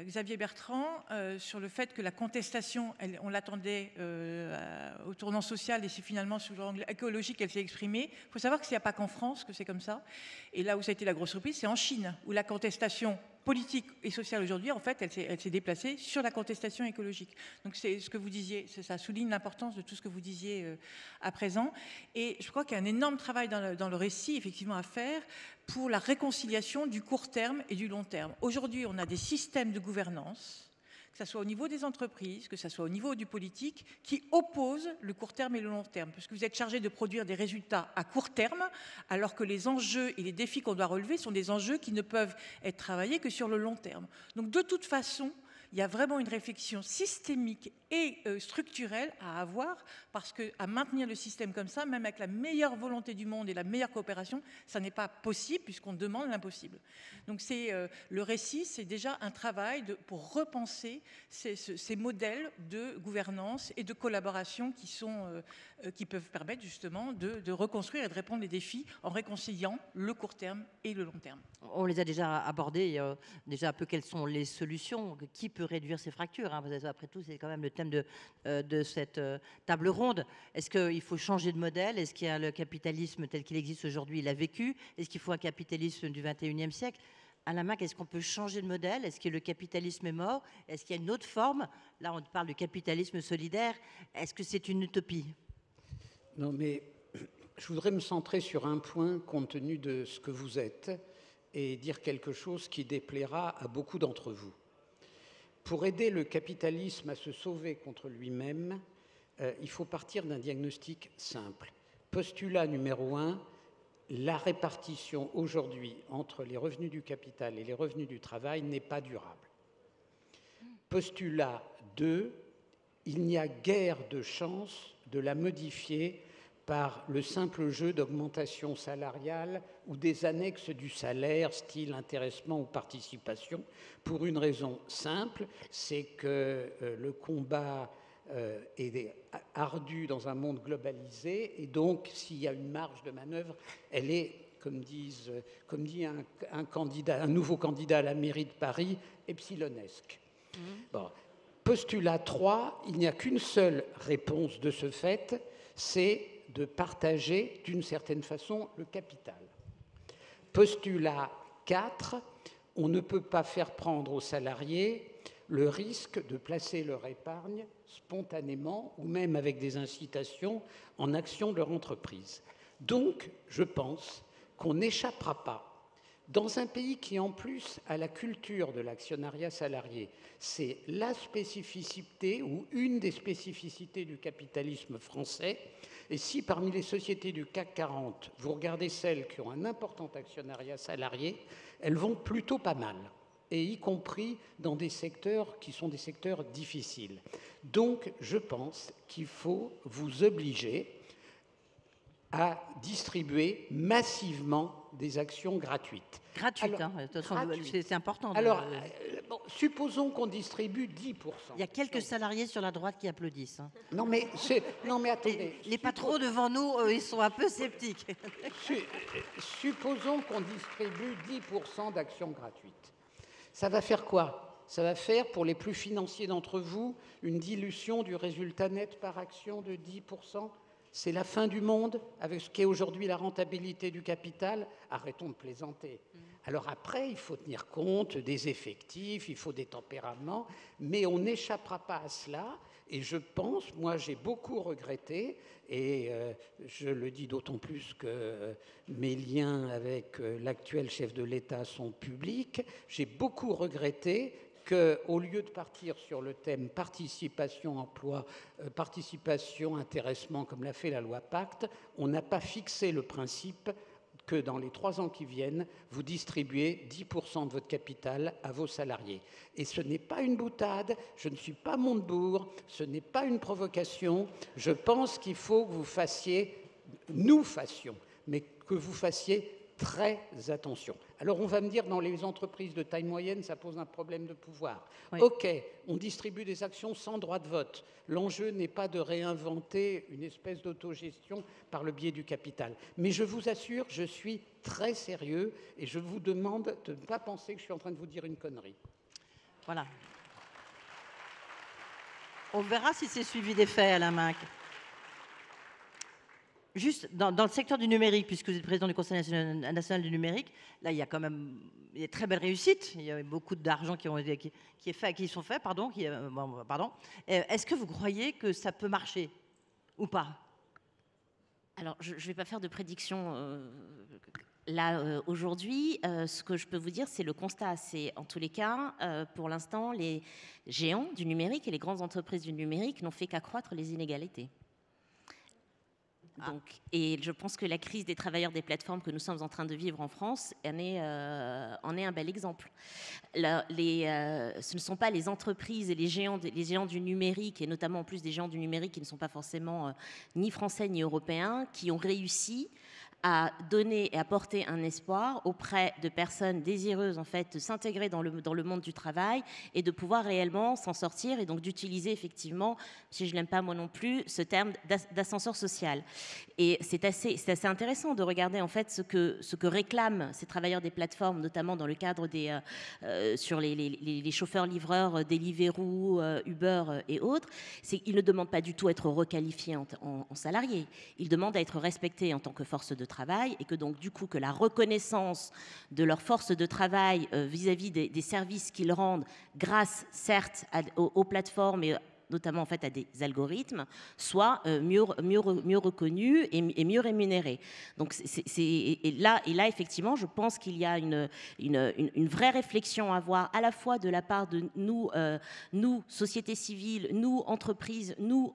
Speaker 6: Xavier Bertrand sur le fait que la contestation, on l'attendait au tournant social et c'est finalement sous l'angle écologique qu'elle s'est exprimée. Il faut savoir qu'il n'y a pas qu'en France que c'est comme ça. Et là où ça a été la grosse surprise, c'est en Chine, où la contestation politique et sociale aujourd'hui, en fait, elle s'est déplacée sur la contestation écologique. Donc c'est ce que vous disiez, ça souligne l'importance de tout ce que vous disiez à présent. Et je crois qu'il y a un énorme travail dans le récit, effectivement, à faire pour la réconciliation du court terme et du long terme. Aujourd'hui, on a des systèmes de gouvernance, que ce soit au niveau des entreprises, que ce soit au niveau du politique, qui opposent le court terme et le long terme. Parce que vous êtes chargé de produire des résultats à court terme, alors que les enjeux et les défis qu'on doit relever sont des enjeux qui ne peuvent être travaillés que sur le long terme. Donc de toute façon, il y a vraiment une réflexion systémique et structurelle à avoir, parce qu'à maintenir le système comme ça, même avec la meilleure volonté du monde et la meilleure coopération, ça n'est pas possible puisqu'on demande l'impossible. Donc le récit, c'est déjà un travail pour repenser ces modèles de gouvernance et de collaboration qui peuvent permettre justement de reconstruire et de répondre aux défis en réconciliant le court terme et le long terme.
Speaker 2: On les a déjà abordés, déjà un peu quelles sont les solutions, qui peut réduire ces fractures, hein, parce que après tout, c'est quand même le thème de cette table ronde. Est-ce qu'il faut changer de modèle? Est-ce qu'il y a le capitalisme tel qu'il existe aujourd'hui, il a vécu? Est-ce qu'il faut un capitalisme du 21e siècle? Alain Minc, est-ce qu'on peut changer de modèle? Est-ce que le capitalisme est mort? Est-ce qu'il y a une autre forme? Là, on parle de capitalisme solidaire. Est-ce que c'est une utopie?
Speaker 3: Non, mais je voudrais me centrer sur un point compte tenu de ce que vous êtes et dire quelque chose qui déplaira à beaucoup d'entre vous. Pour aider le capitalisme à se sauver contre lui-même, il faut partir d'un diagnostic simple. Postulat numéro 1, la répartition aujourd'hui entre les revenus du capital et les revenus du travail n'est pas durable. Postulat 2, il n'y a guère de chance de la modifier par le simple jeu d'augmentation salariale ou des annexes du salaire, style intéressement ou participation, pour une raison simple, c'est que le combat est ardu dans un monde globalisé, et donc s'il y a une marge de manœuvre, elle est, comme dit un nouveau candidat à la mairie de Paris, epsilonesque. Bon. Postulat 3, il n'y a qu'une seule réponse de ce fait, c'est de partager d'une certaine façon le capital. Postulat 4, on ne peut pas faire prendre aux salariés le risque de placer leur épargne spontanément ou même avec des incitations en action de leur entreprise. Donc, je pense qu'on n'échappera pas. Dans un pays qui, en plus, a la culture de l'actionnariat salarié, c'est la spécificité ou une des spécificités du capitalisme français. Et si parmi les sociétés du CAC 40, vous regardez celles qui ont un important actionnariat salarié, elles vont plutôt pas mal, et y compris dans des secteurs qui sont des secteurs difficiles. Donc, je pense qu'il faut vous obliger à distribuer massivement des actions gratuites.
Speaker 2: Gratuites, hein, c'est important.
Speaker 3: Alors, bon, supposons qu'on distribue 10%.
Speaker 2: Il y a quelques salariés sur la droite qui applaudissent. Hein.
Speaker 3: Non, mais attendez.
Speaker 2: Les patrons devant nous, ils sont un peu sceptiques.
Speaker 3: Supposons qu'on distribue 10% d'actions gratuites. Ça va faire quoi? Ça va faire, pour les plus financiers d'entre vous, une dilution du résultat net par action de 10%. C'est la fin du monde avec ce qu'est aujourd'hui la rentabilité du capital. Arrêtons de plaisanter. Alors après, il faut tenir compte des effectifs, il faut des tempéraments, mais on n'échappera pas à cela. Et je pense, moi j'ai beaucoup regretté, et je le dis d'autant plus que mes liens avec l'actuel chef de l'État sont publics, j'ai beaucoup regretté qu'au lieu de partir sur le thème participation, emploi, participation, intéressement, comme l'a fait la loi Pacte, on n'a pas fixé le principe que dans les 3 ans qui viennent, vous distribuez 10% de votre capital à vos salariés. Et ce n'est pas une boutade, je ne suis pas Montebourg, ce n'est pas une provocation. Je pense qu'il faut que vous fassiez, nous fassions, mais que vous fassiez très attention. Alors on va me dire, dans les entreprises de taille moyenne, ça pose un problème de pouvoir. Oui. Ok, on distribue des actions sans droit de vote. L'enjeu n'est pas de réinventer une espèce d'autogestion par le biais du capital. Mais je vous assure, je suis très sérieux et je vous demande de ne pas penser que je suis en train de vous dire une connerie.
Speaker 2: Voilà. On verra si c'est suivi des faits, Alain Minc. Juste dans le secteur du numérique, puisque vous êtes président du Conseil national du numérique, là il y a quand même des très belles réussites. Il y a beaucoup d'argent qui sont faits. Est-ce que vous croyez que ça peut marcher ou pas?
Speaker 7: Alors, je ne vais pas faire de prédiction aujourd'hui. Ce que je peux vous dire, c'est le constat. C'est, en tous les cas, pour l'instant, les géants du numérique et les grandes entreprises du numérique n'ont fait qu'accroître les inégalités. Donc, et je pense que la crise des travailleurs des plateformes que nous sommes en train de vivre en France en est un bel exemple. Ce ne sont pas les entreprises et les géants du numérique, et notamment en plus des géants du numérique qui ne sont pas forcément ni français ni européens, qui ont réussi à donner et à porter un espoir auprès de personnes désireuses en fait de s'intégrer dans le monde du travail et de pouvoir réellement s'en sortir, et donc d'utiliser effectivement, si je l'aime pas moi non plus, ce terme d'ascenseur social. Et c'est assez intéressant de regarder en fait ce que réclament ces travailleurs des plateformes, notamment dans le cadre sur les chauffeurs-livreurs, Deliveroo, Uber et autres. C'est qu'ils ne demandent pas du tout à être requalifiés en salariés. Ils demandent à être respectés en tant que force de travail, et que donc du coup que la reconnaissance de leur force de travail vis-à-vis des services qu'ils rendent grâce certes aux plateformes et notamment en fait à des algorithmes, soit mieux reconnus et mieux rémunérés. Donc et là effectivement, je pense qu'il y a une vraie réflexion à avoir à la fois de la part de nous société civile, nous entreprises, tout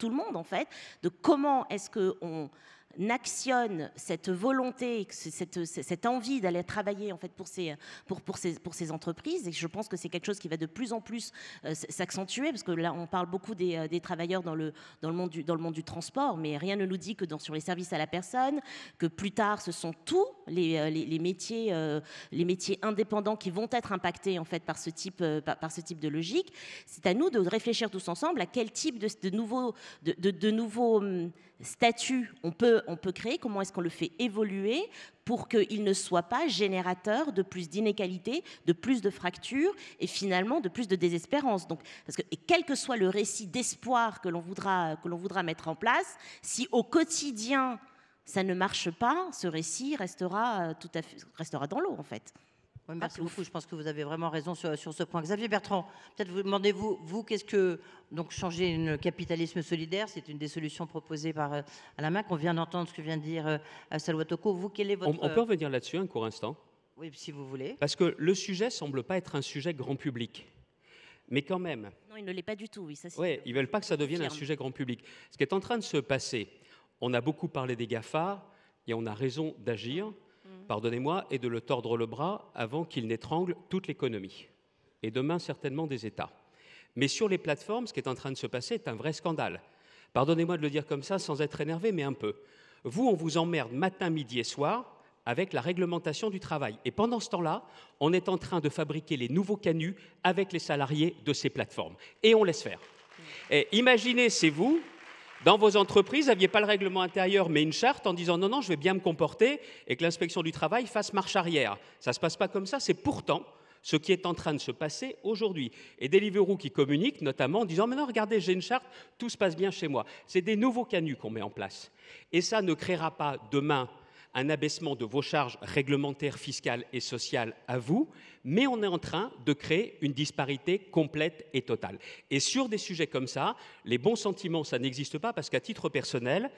Speaker 7: le monde en fait, de comment est-ce qu'on actionne cette volonté, cette envie d'aller travailler en fait pour ces entreprises. Et je pense que c'est quelque chose qui va de plus en plus s'accentuer, parce que là on parle beaucoup des travailleurs dans le monde du transport, mais rien ne nous dit que sur les services à la personne, que plus tard ce sont tous les métiers indépendants qui vont être impactés en fait par ce type de logique. C'est à nous de réfléchir tous ensemble à quel type de nouveaux statut on peut créer, comment est-ce qu'on le fait évoluer pour qu'il ne soit pas générateur de plus d'inégalités, de plus de fractures et finalement de plus de désespérance. Donc, et quel que soit le récit d'espoir que l'on voudra mettre en place, si au quotidien ça ne marche pas, ce récit restera dans l'eau en fait.
Speaker 2: Oui, merci beaucoup. Je pense que vous avez vraiment raison sur ce point. Xavier Bertrand, peut-être vous demandez-vous, qu'est-ce que donc changer le capitalisme solidaire, c'est une des solutions proposées par Alain Minc. On vient d'entendre ce que vient de dire Salwa Toko. Vous, quel est votre...
Speaker 5: On peut revenir là-dessus un court instant?
Speaker 2: Oui, si vous voulez.
Speaker 5: Parce que le sujet semble pas être un sujet grand public. Mais quand même...
Speaker 7: Non, il ne l'est pas du tout, oui.
Speaker 5: Oui, ils ne veulent pas que ça devienne un sujet grand public. Ce qui est en train de se passer, on a beaucoup parlé des GAFA et on a raison d'agir, pardonnez-moi, et de le tordre le bras avant qu'il n'étrangle toute l'économie. Et demain, certainement, des États. Mais sur les plateformes, ce qui est en train de se passer est un vrai scandale. Pardonnez-moi de le dire comme ça sans être énervé, mais un peu. Vous, on vous emmerde matin, midi et soir avec la réglementation du travail. Et pendant ce temps-là, on est en train de fabriquer les nouveaux canuts avec les salariés de ces plateformes. Et on laisse faire. Et imaginez, c'est vous... Dans vos entreprises, vous n'aviez pas le règlement intérieur, mais une charte en disant non, non, je vais bien me comporter et que l'inspection du travail fasse marche arrière. Ça ne se passe pas comme ça, c'est pourtant ce qui est en train de se passer aujourd'hui. Et Deliveroo qui communique notamment en disant mais non, regardez, j'ai une charte, tout se passe bien chez moi. C'est des nouveaux canuts qu'on met en place. Et ça ne créera pas demain un abaissement de vos charges réglementaires, fiscales et sociales à vous, mais on est en train de créer une disparité complète et totale. Et sur des sujets comme ça, les bons sentiments, ça n'existe pas parce qu'à titre personnel,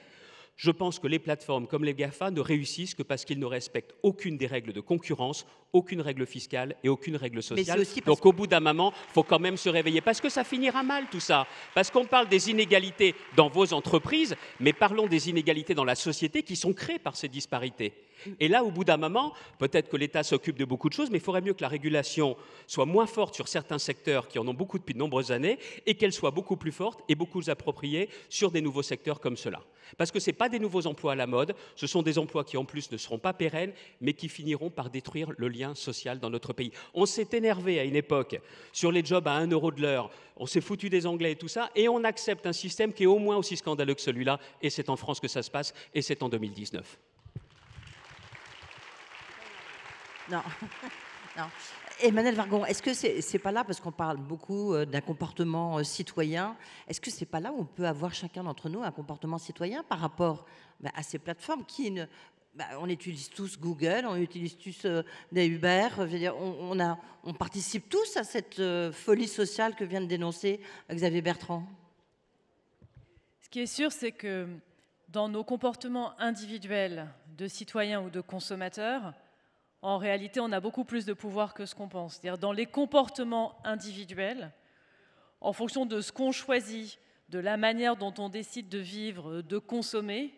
Speaker 5: je pense que les plateformes comme les GAFA ne réussissent que parce qu'ils ne respectent aucune des règles de concurrence, aucune règle fiscale et aucune règle sociale. Donc au bout d'un moment, il faut quand même se réveiller parce que ça finira mal tout ça. Parce qu'on parle des inégalités dans vos entreprises, mais parlons des inégalités dans la société qui sont créées par ces disparités. Et là, au bout d'un moment, peut-être que l'État s'occupe de beaucoup de choses, mais il faudrait mieux que la régulation soit moins forte sur certains secteurs qui en ont beaucoup depuis de nombreuses années et qu'elle soit beaucoup plus forte et beaucoup plus appropriée sur des nouveaux secteurs comme cela. Parce que ce n'est pas des nouveaux emplois à la mode, ce sont des emplois qui en plus ne seront pas pérennes, mais qui finiront par détruire le lien social dans notre pays. On s'est énervé à une époque sur les jobs à 1 € de l'heure, on s'est foutu des Anglais et tout ça, et on accepte un système qui est au moins aussi scandaleux que celui-là, et c'est en France que ça se passe, et c'est en 2019.
Speaker 2: Non. Non. Emmanuel Vargon, est-ce que c'est pas là, parce qu'on parle beaucoup d'un comportement citoyen, est-ce que c'est pas là où on peut avoir chacun d'entre nous un comportement citoyen par rapport à ces plateformes qui on utilise tous Google, on utilise tous des Uber, je veux dire, on participe tous à cette folie sociale que vient de dénoncer Xavier Bertrand.
Speaker 4: Ce qui est sûr, c'est que dans nos comportements individuels de citoyens ou de consommateurs, en réalité, on a beaucoup plus de pouvoir que ce qu'on pense. C'est-à-dire dans les comportements individuels, en fonction de ce qu'on choisit de la manière dont on décide de vivre, de consommer,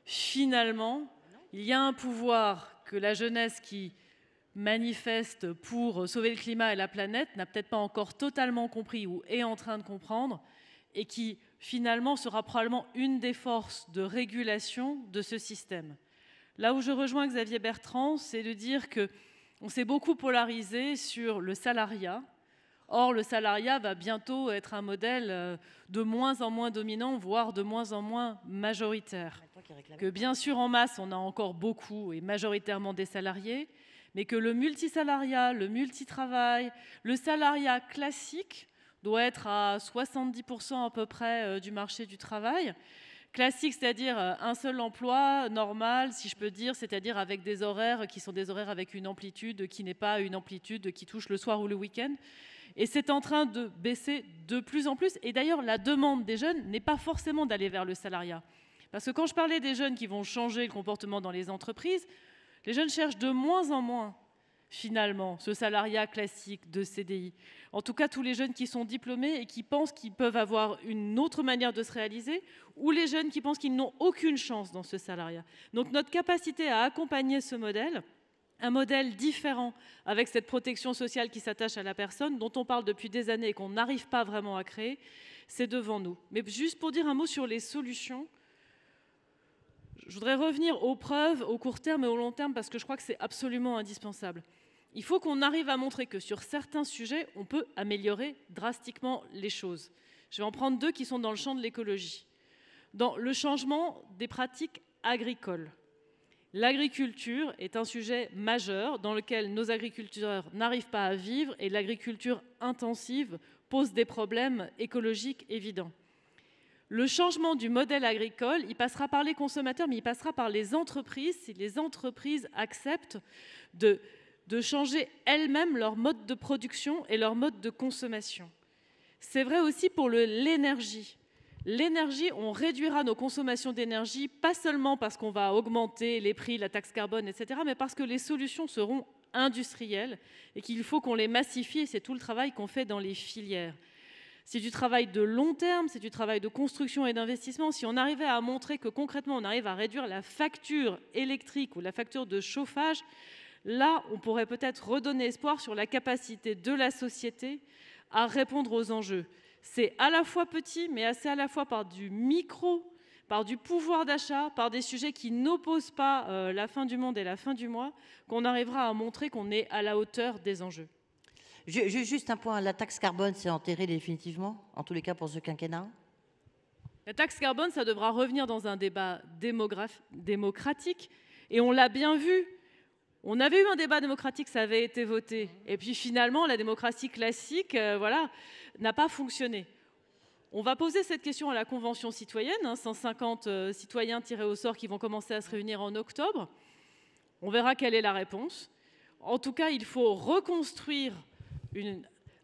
Speaker 4: finalement, il y a un pouvoir que la jeunesse qui manifeste pour sauver le climat et la planète n'a peut-être pas encore totalement compris ou est en train de comprendre, et qui finalement sera probablement une des forces de régulation de ce système. Là où je rejoins Xavier Bertrand, c'est de dire qu'on s'est beaucoup polarisé sur le salariat. Or, le salariat va bientôt être un modèle de moins en moins dominant, voire de moins en moins majoritaire. Que bien sûr, en masse, on a encore beaucoup et majoritairement des salariés, mais que le multisalariat, le multitravail, le salariat classique doit être à 70% à peu près du marché du travail. Classique, c'est-à-dire un seul emploi normal, si je peux dire, c'est-à-dire avec des horaires qui sont des horaires avec une amplitude qui n'est pas une amplitude qui touche le soir ou le week-end. Et c'est en train de baisser de plus en plus. Et d'ailleurs, la demande des jeunes n'est pas forcément d'aller vers le salariat. Parce que quand je parlais des jeunes qui vont changer le comportement dans les entreprises, les jeunes cherchent de moins en moins, finalement, ce salariat classique de CDI. En tout cas, tous les jeunes qui sont diplômés et qui pensent qu'ils peuvent avoir une autre manière de se réaliser, ou les jeunes qui pensent qu'ils n'ont aucune chance dans ce salariat. Donc notre capacité à accompagner ce modèle, un modèle différent avec cette protection sociale qui s'attache à la personne, dont on parle depuis des années et qu'on n'arrive pas vraiment à créer, c'est devant nous. Mais juste pour dire un mot sur les solutions, je voudrais revenir aux preuves, au court terme et au long terme, parce que je crois que c'est absolument indispensable. Il faut qu'on arrive à montrer que sur certains sujets, on peut améliorer drastiquement les choses. Je vais en prendre deux qui sont dans le champ de l'écologie. Dans le changement des pratiques agricoles. L'agriculture est un sujet majeur dans lequel nos agriculteurs n'arrivent pas à vivre et l'agriculture intensive pose des problèmes écologiques évidents. Le changement du modèle agricole, il passera par les consommateurs, mais il passera par les entreprises, si les entreprises acceptent de changer elles-mêmes leur mode de production et leur mode de consommation. C'est vrai aussi pour l'énergie. L'énergie, on réduira nos consommations d'énergie, pas seulement parce qu'on va augmenter les prix, la taxe carbone, etc., mais parce que les solutions seront industrielles et qu'il faut qu'on les massifie, et c'est tout le travail qu'on fait dans les filières. C'est du travail de long terme, c'est du travail de construction et d'investissement. Si on arrivait à montrer que concrètement, on arrive à réduire la facture électrique ou la facture de chauffage, là, on pourrait peut-être redonner espoir sur la capacité de la société à répondre aux enjeux. C'est à la fois petit, mais c'est à la fois par du micro, par du pouvoir d'achat, par des sujets qui n'opposent pas la fin du monde et la fin du mois, qu'on arrivera à montrer qu'on est à la hauteur des enjeux.
Speaker 2: Juste un point, la taxe carbone, c'est enterré définitivement, en tous les cas pour ce quinquennat?
Speaker 4: La taxe carbone, ça devra revenir dans un débat démocratique, et on l'a bien vu. On avait eu un débat démocratique, ça avait été voté, et puis finalement, la démocratie classique, n'a pas fonctionné. On va poser cette question à la Convention citoyenne, 150 citoyens tirés au sort qui vont commencer à se réunir en octobre. On verra quelle est la réponse. En tout cas, il faut reconstruire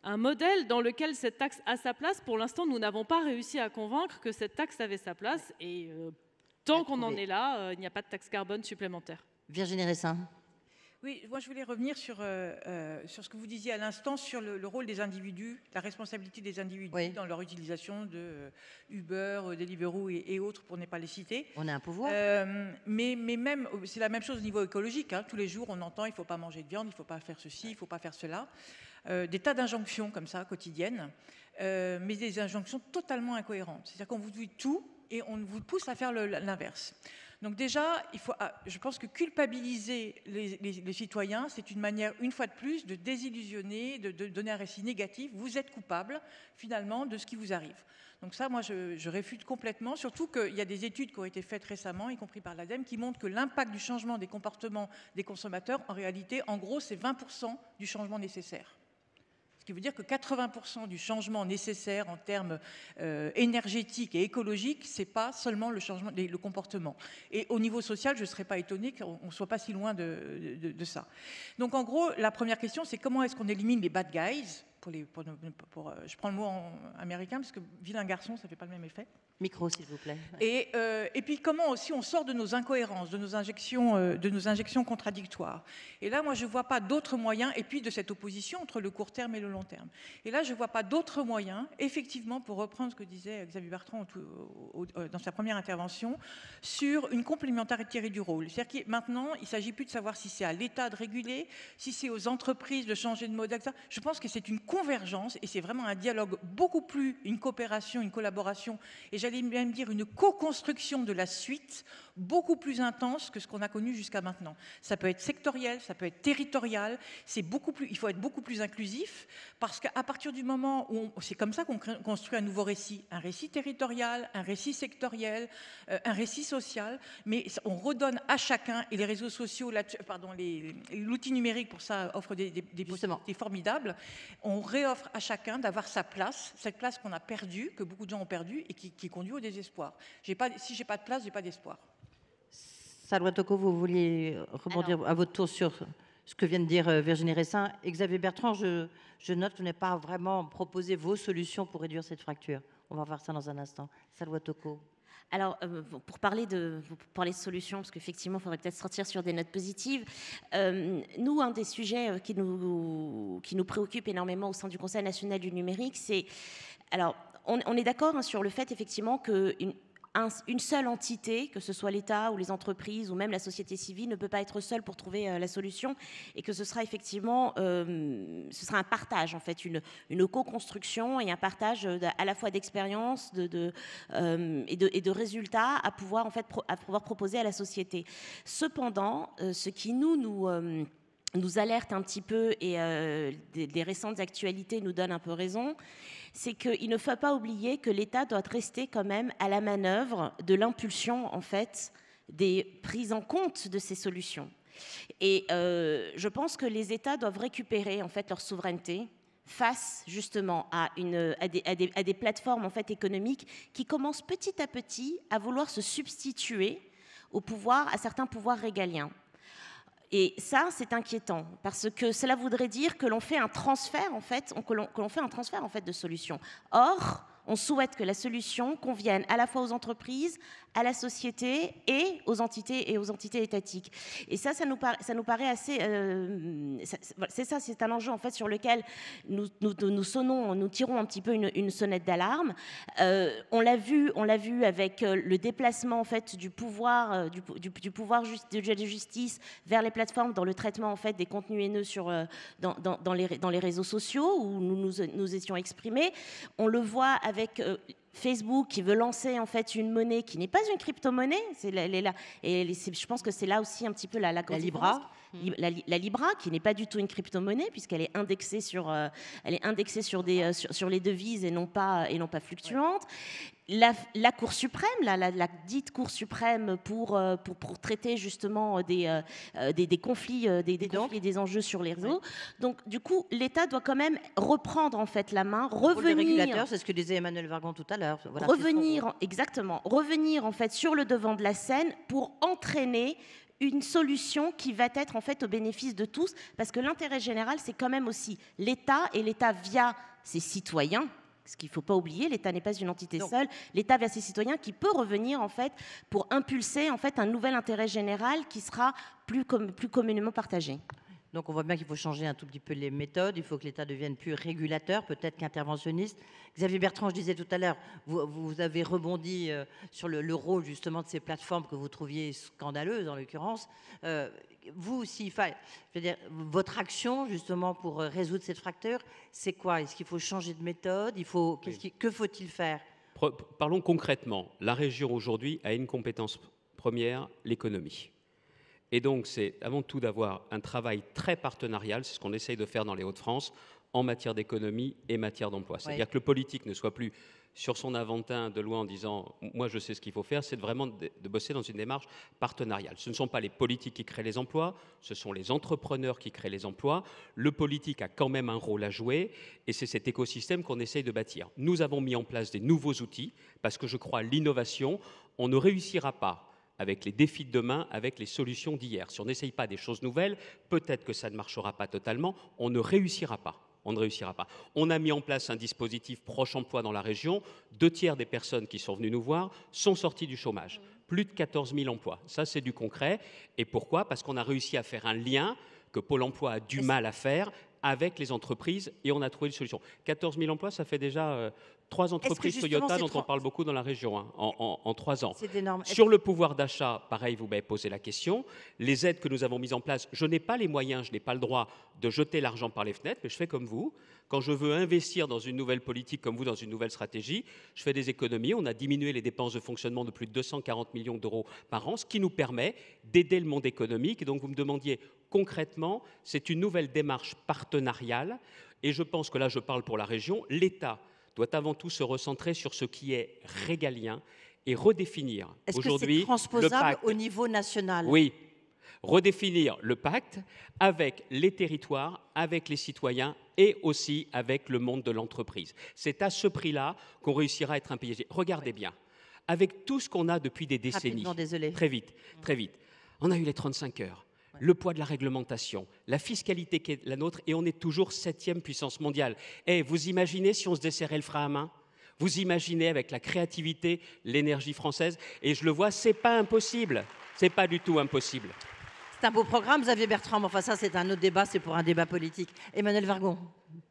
Speaker 4: un modèle dans lequel cette taxe a sa place. Pour l'instant, nous n'avons pas réussi à convaincre que cette taxe avait sa place. Et tant qu'on en est là, il n'y a pas de taxe carbone supplémentaire.
Speaker 2: Virginie Ressin.
Speaker 6: Oui, moi je voulais revenir sur ce que vous disiez à l'instant, sur le rôle des individus, la responsabilité des individus dans leur utilisation de Uber, Deliveroo et autres, pour ne pas les citer.
Speaker 2: On a un pouvoir.
Speaker 6: Mais même, c'est la même chose au niveau écologique. Tous les jours, on entend il ne faut pas manger de viande, il ne faut pas faire ceci, il ne faut pas faire cela. Des tas d'injonctions comme ça, quotidiennes, mais des injonctions totalement incohérentes. C'est-à-dire qu'on vous dit tout et on vous pousse à faire l'inverse. Donc déjà, je pense que culpabiliser les citoyens, c'est une manière, une fois de plus, de désillusionner, de donner un récit négatif. Vous êtes coupable, finalement, de ce qui vous arrive. Donc ça, moi, je réfute complètement, surtout qu'il y a des études qui ont été faites récemment, y compris par l'ADEME, qui montrent que l'impact du changement des comportements des consommateurs, en réalité, en gros, c'est 20% du changement nécessaire. Ce qui veut dire que 80% du changement nécessaire en termes énergétiques et écologiques, ce n'est pas seulement le comportement. Et au niveau social, je ne serais pas étonnée qu'on ne soit pas si loin de ça. Donc en gros, la première question, c'est comment est-ce qu'on élimine les bad guys je prends le mot américain parce que vilain garçon, ça ne fait pas le même effet.
Speaker 2: Micro, s'il vous plaît.
Speaker 6: Et puis comment aussi on sort de nos incohérences, de nos injections contradictoires. Et là, moi, je ne vois pas d'autres moyens, et puis de cette opposition entre le court terme et le long terme. Et là, je ne vois pas d'autres moyens, effectivement, pour reprendre ce que disait Xavier Bertrand dans sa première intervention, sur une complémentarité du rôle. C'est-à-dire que maintenant, il ne s'agit plus de savoir si c'est à l'État de réguler, si c'est aux entreprises de changer de modèle, etc. Je pense que c'est une convergence, et c'est vraiment un dialogue beaucoup plus, une coopération, une collaboration, et j'allais même dire une co-construction de la suite beaucoup plus intense que ce qu'on a connu jusqu'à maintenant. Ça peut être sectoriel, ça peut être territorial, il faut être beaucoup plus inclusif, parce qu'à partir du moment où c'est comme ça qu'on construit un nouveau récit, un récit territorial, un récit sectoriel, un récit social, mais on redonne à chacun, et les réseaux sociaux, l'outil numérique pour ça offre des possibilités formidables, on réoffre à chacun d'avoir sa place, cette place qu'on a perdue, que beaucoup de gens ont perdue, et qui conduit au désespoir. Si je n'ai pas de place, je n'ai pas d'espoir.
Speaker 2: Salwa Toko, vous vouliez rebondir à votre tour sur ce que vient de dire Virginie Ressin. Xavier Bertrand, je note que vous n'avez pas vraiment proposé vos solutions pour réduire cette fracture. On va voir ça dans un instant. Salwa Toko.
Speaker 7: Alors, pour parler de solutions, parce qu'effectivement, il faudrait peut-être sortir sur des notes positives, nous, un des sujets qui nous préoccupe énormément au sein du Conseil national du numérique, c'est... Alors, on est d'accord sur le fait, effectivement, qu'une seule entité, que ce soit l'État ou les entreprises ou même la société civile, ne peut pas être seule pour trouver la solution, et que ce sera effectivement ce sera un partage, en fait, une co-construction et un partage à la fois d'expérience et de résultats à pouvoir proposer à la société. Cependant, ce qui nous alerte un petit peu, et des récentes actualités nous donnent un peu raison, c'est qu'il ne faut pas oublier que l'État doit rester quand même à la manœuvre de l'impulsion, en fait, des prises en compte de ces solutions. Et je pense que les États doivent récupérer, en fait, leur souveraineté face justement à des plateformes, en fait, économiques qui commencent petit à petit à vouloir se substituer à certains pouvoirs régaliens. Et ça, c'est inquiétant, parce que cela voudrait dire que l'on fait un transfert, en fait, de solutions. Or, on souhaite que la solution convienne à la fois aux entreprises, à la société et aux entités étatiques. Et ça nous paraît assez... c'est un enjeu, en fait, sur lequel nous tirons un petit peu une sonnette d'alarme. On l'a vu avec le déplacement, en fait, du pouvoir de justice vers les plateformes dans le traitement, en fait, des contenus haineux dans les réseaux sociaux où nous étions exprimés. On le voit avec Facebook qui veut lancer, en fait, une monnaie qui n'est pas une crypto-monnaie. Je pense que c'est là aussi un petit peu la
Speaker 2: Libra.
Speaker 7: La Libra, qui n'est pas du tout une crypto-monnaie puisqu'elle est indexée sur les devises et non pas fluctuantes. La Cour suprême, la dite Cour suprême pour traiter justement des conflits, conflits et des enjeux sur les réseaux. Ouais. Donc, du coup, l'État doit quand même reprendre, en fait, la main, revenir...
Speaker 2: Le régulateur, c'est ce que disait Emmanuel Vargon tout à l'heure. Voilà,
Speaker 7: revenir, en fait, sur le devant de la scène pour entraîner une solution qui va être, en fait, au bénéfice de tous, parce que l'intérêt général, c'est quand même aussi l'État, et l'État via ses citoyens. Ce qu'il ne faut pas oublier, l'État n'est pas une entité seule. L'État via ses citoyens qui peut revenir, en fait, pour impulser, en fait, un nouvel intérêt général qui sera plus communément partagé.
Speaker 2: Donc on voit bien qu'il faut changer un tout petit peu les méthodes, il faut que l'État devienne plus régulateur, peut-être qu'interventionniste. Xavier Bertrand, je disais tout à l'heure, vous avez rebondi sur le rôle justement de ces plateformes que vous trouviez scandaleuses en l'occurrence. Vous aussi, votre action justement pour résoudre cette fracture, c'est quoi? Est-ce qu'il faut changer de méthode? Que faut-il faire?
Speaker 5: Parlons concrètement. La région aujourd'hui a une compétence première, l'économie. Et donc, c'est avant tout d'avoir un travail très partenarial, c'est ce qu'on essaye de faire dans les Hauts-de-France, en matière d'économie et matière d'emploi. C'est-à-dire que le politique ne soit plus sur son Aventin de loin en disant « moi je sais ce qu'il faut faire », c'est vraiment de bosser dans une démarche partenariale. Ce ne sont pas les politiques qui créent les emplois, ce sont les entrepreneurs qui créent les emplois. Le politique a quand même un rôle à jouer et c'est cet écosystème qu'on essaye de bâtir. Nous avons mis en place des nouveaux outils parce que je crois à l'innovation. On ne réussira pas avec les défis de demain, avec les solutions d'hier. Si on n'essaye pas des choses nouvelles, peut-être que ça ne marchera pas totalement, on ne réussira pas. on ne réussira pas. On a mis en place un dispositif proche emploi dans la région. 2/3 des personnes qui sont venues nous voir sont sorties du chômage. Plus de 14 000 emplois. Ça, c'est du concret. Et pourquoi? Parce qu'on a réussi à faire un lien que Pôle emploi a du mal à faire avec les entreprises et on a trouvé une solution. 14 000 emplois, ça fait déjà 3 entreprises Toyota dont on parle beaucoup dans la région hein, en 3 ans.
Speaker 2: C'est énorme.
Speaker 5: Sur le pouvoir d'achat, pareil, vous m'avez posé la question. Les aides que nous avons mises en place, je n'ai pas les moyens, je n'ai pas le droit de jeter l'argent par les fenêtres, mais je fais comme vous. Quand je veux investir dans une nouvelle politique, comme vous, dans une nouvelle stratégie, je fais des économies. On a diminué les dépenses de fonctionnement de plus de 240 millions d'euros par an, ce qui nous permet d'aider le monde économique. Et donc, vous me demandiez concrètement, c'est une nouvelle démarche partenariale. Et je pense que là, je parle pour la région. L'État doit avant tout se recentrer sur ce qui est régalien et redéfinir aujourd'hui
Speaker 2: le transposable au niveau national?
Speaker 5: Oui, redéfinir le pacte avec les territoires, avec les citoyens et aussi avec le monde de l'entreprise. C'est à ce prix-là qu'on réussira à être un pays. Regardez bien, avec tout ce qu'on a depuis des décennies, très vite, on a eu les 35 heures. Le poids de la réglementation, la fiscalité qui est la nôtre, et on est toujours 7e puissance mondiale. Et vous imaginez si on se desserrait le frein à main? Vous imaginez avec la créativité, l'énergie française? Et je le vois, c'est pas impossible. C'est pas du tout impossible.
Speaker 2: C'est un beau programme, Xavier Bertrand. Enfin, ça, c'est un autre débat, c'est pour un débat politique. Emmanuelle Wargon.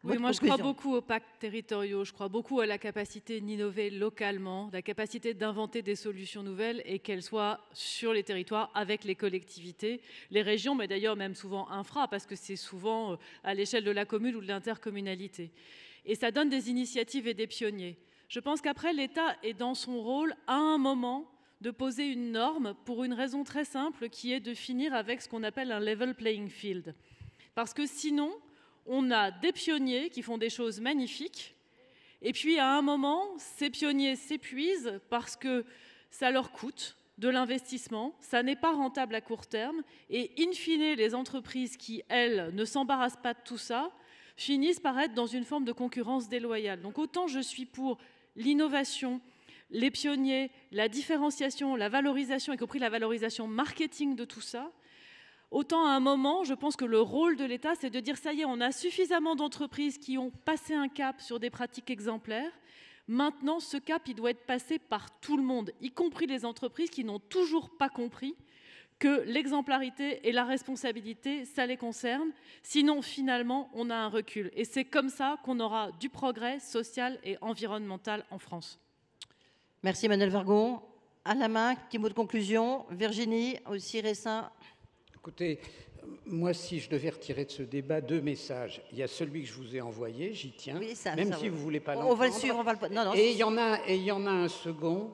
Speaker 4: Oui, moi, je crois beaucoup aux pactes territoriaux. Je crois beaucoup à la capacité d'innover localement, la capacité d'inventer des solutions nouvelles et qu'elles soient sur les territoires avec les collectivités, les régions, mais d'ailleurs même souvent infra, parce que c'est souvent à l'échelle de la commune ou de l'intercommunalité. Et ça donne des initiatives et des pionniers. Je pense qu'après, l'État est dans son rôle à un moment de poser une norme pour une raison très simple qui est de finir avec ce qu'on appelle un level playing field. Parce que sinon, on a des pionniers qui font des choses magnifiques et puis à un moment, ces pionniers s'épuisent parce que ça leur coûte de l'investissement, ça n'est pas rentable à court terme et in fine, les entreprises qui, elles, ne s'embarrassent pas de tout ça, finissent par être dans une forme de concurrence déloyale. Donc autant je suis pour l'innovation, les pionniers, la différenciation, la valorisation, y compris la valorisation marketing de tout ça, autant à un moment, je pense que le rôle de l'État, c'est de dire ça y est, on a suffisamment d'entreprises qui ont passé un cap sur des pratiques exemplaires. Maintenant, ce cap, il doit être passé par tout le monde, y compris les entreprises qui n'ont toujours pas compris que l'exemplarité et la responsabilité, ça les concerne. Sinon, finalement, on a un recul. Et c'est comme ça qu'on aura du progrès social et environnemental en France.
Speaker 2: Merci Emmanuelle Wargon. À la main, petit mot de conclusion. Virginie, aussi Ressin.
Speaker 3: Écoutez, moi, si je devais retirer de ce débat 2 messages, il y a celui que je vous ai envoyé, j'y tiens,
Speaker 2: oui,
Speaker 3: même si vous ne voulez pas l'entendre.
Speaker 2: On va le suivre, on va le... Non,
Speaker 3: et il y en a un second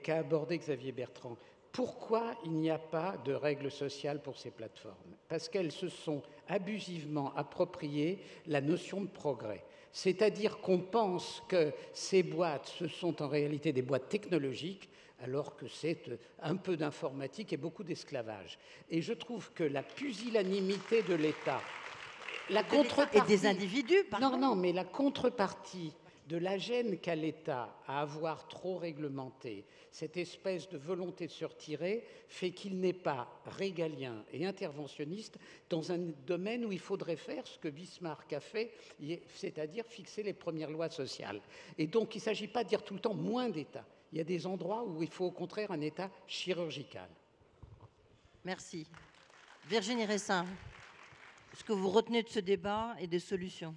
Speaker 3: qu'a abordé Xavier Bertrand. Pourquoi il n'y a pas de règles sociales pour ces plateformes? Parce qu'elles se sont abusivement appropriées la notion de progrès. C'est-à-dire qu'on pense que ces boîtes, ce sont en réalité des boîtes technologiques, alors que c'est un peu d'informatique et beaucoup d'esclavage. Et je trouve que la pusillanimité de l'État, la contrepartie...
Speaker 2: Et des individus, pardon.
Speaker 3: Non, mais la contrepartie de la gêne qu'a l'État à avoir trop réglementé, cette espèce de volonté de se retirer, fait qu'il n'est pas régalien et interventionniste dans un domaine où il faudrait faire ce que Bismarck a fait, c'est-à-dire fixer les premières lois sociales. Et donc, il ne s'agit pas de dire tout le temps moins d'État. Il y a des endroits où il faut au contraire un État chirurgical.
Speaker 2: Merci. Virginie Ressin, ce que vous retenez de ce débat et des solutions?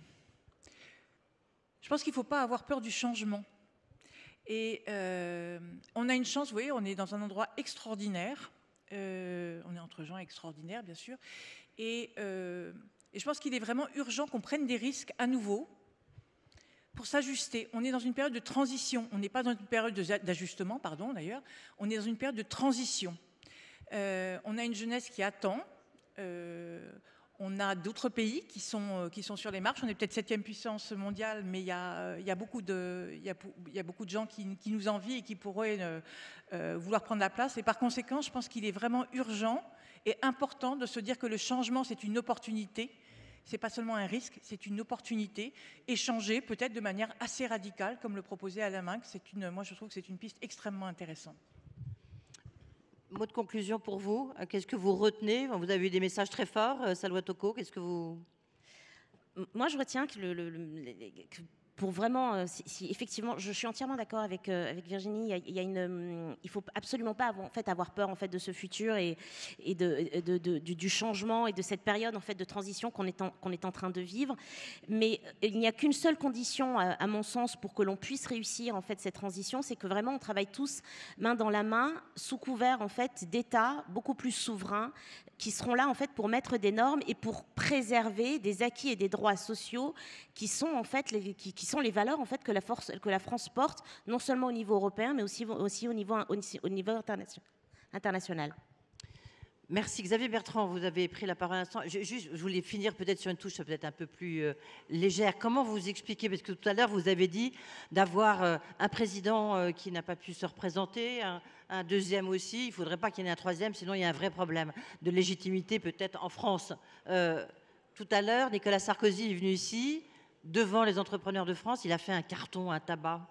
Speaker 6: Je pense qu'il ne faut pas avoir peur du changement. Et on a une chance, vous voyez, on est dans un endroit extraordinaire. On est entre gens extraordinaires, bien sûr. Et je pense qu'il est vraiment urgent qu'on prenne des risques à nouveau pour s'ajuster. On est dans une période de transition. On n'est pas dans une période d'ajustement, pardon, d'ailleurs. On est dans une période de transition. On a une jeunesse qui attend. On a d'autres pays qui sont sur les marches. On est peut-être 7e puissance mondiale, mais il y a beaucoup de gens qui nous envient et qui pourraient vouloir prendre la place. Et par conséquent, je pense qu'il est vraiment urgent et important de se dire que le changement, c'est une opportunité. Ce n'est pas seulement un risque, c'est une opportunité. Et changer peut-être de manière assez radicale, comme le proposait Alain Minc. Moi, je trouve que c'est une piste extrêmement intéressante.
Speaker 2: Mot de conclusion pour vous. Qu'est-ce que vous retenez? Vous avez eu des messages très forts. Salwa Toko, qu'est-ce que vous...
Speaker 7: Moi, je retiens que pour vraiment, si effectivement, je suis entièrement d'accord avec Virginie. Il faut absolument pas avoir peur en fait de ce futur et du changement et de cette période en fait de transition qu'on est en train de vivre. Mais il n'y a qu'une seule condition, à mon sens, pour que l'on puisse réussir en fait cette transition, c'est que vraiment on travaille tous main dans la main, sous couvert en fait d'États beaucoup plus souverains, qui seront là en fait pour mettre des normes et pour préserver des acquis et des droits sociaux qui sont en fait qui sont les valeurs en fait que la France porte, non seulement au niveau européen mais aussi au niveau international.
Speaker 2: Merci. Xavier Bertrand, vous avez pris la parole à l'instant. Je voulais finir peut-être sur une touche peut-être un peu plus légère. Comment vous expliquez, parce que tout à l'heure vous avez dit d'avoir un président qui n'a pas pu se représenter, un deuxième aussi, il ne faudrait pas qu'il y en ait un troisième, sinon il y a un vrai problème de légitimité peut-être en France. Tout à l'heure, Nicolas Sarkozy est venu ici, devant les entrepreneurs de France, il a fait un carton, un tabac.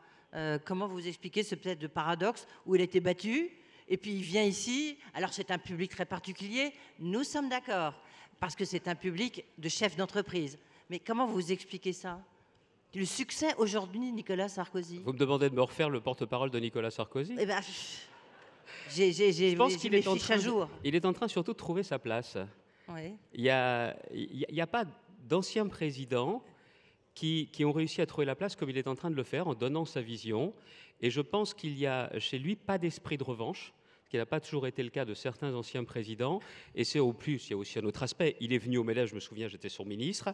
Speaker 2: Comment vous expliquez ce peut-être de paradoxe où il a été battu et puis il vient ici, alors c'est un public très particulier, nous sommes d'accord, parce que c'est un public de chefs d'entreprise. Mais comment vous expliquez ça? Le succès aujourd'hui, Nicolas Sarkozy.
Speaker 5: Vous me demandez de me refaire le porte-parole de Nicolas Sarkozy?
Speaker 2: Eh ben, je pense qu'il est à jour.
Speaker 5: Il est en train surtout de trouver sa place.
Speaker 2: Oui.
Speaker 5: Il n'y a pas d'anciens présidents qui ont réussi à trouver la place comme il est en train de le faire en donnant sa vision. Et je pense qu'il n'y a chez lui pas d'esprit de revanche, ce qui n'a pas toujours été le cas de certains anciens présidents. Et c'est au plus, il y a aussi un autre aspect. Il est venu au MEDEF, je me souviens, j'étais son ministre.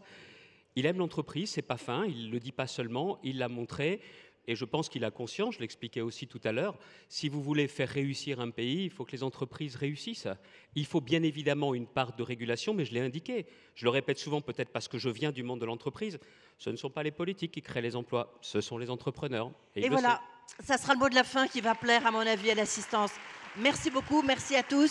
Speaker 5: Il aime l'entreprise, c'est pas fin, il ne le dit pas seulement, il l'a montré. Et je pense qu'il a conscience, je l'expliquais aussi tout à l'heure, si vous voulez faire réussir un pays, il faut que les entreprises réussissent. Il faut bien évidemment une part de régulation, mais je l'ai indiqué. Je le répète souvent, peut-être parce que je viens du monde de l'entreprise. Ce ne sont pas les politiques qui créent les emplois, ce sont les entrepreneurs.
Speaker 2: Et voilà, ça sera le mot de la fin qui va plaire, à mon avis, à l'assistance. Merci beaucoup, merci à tous.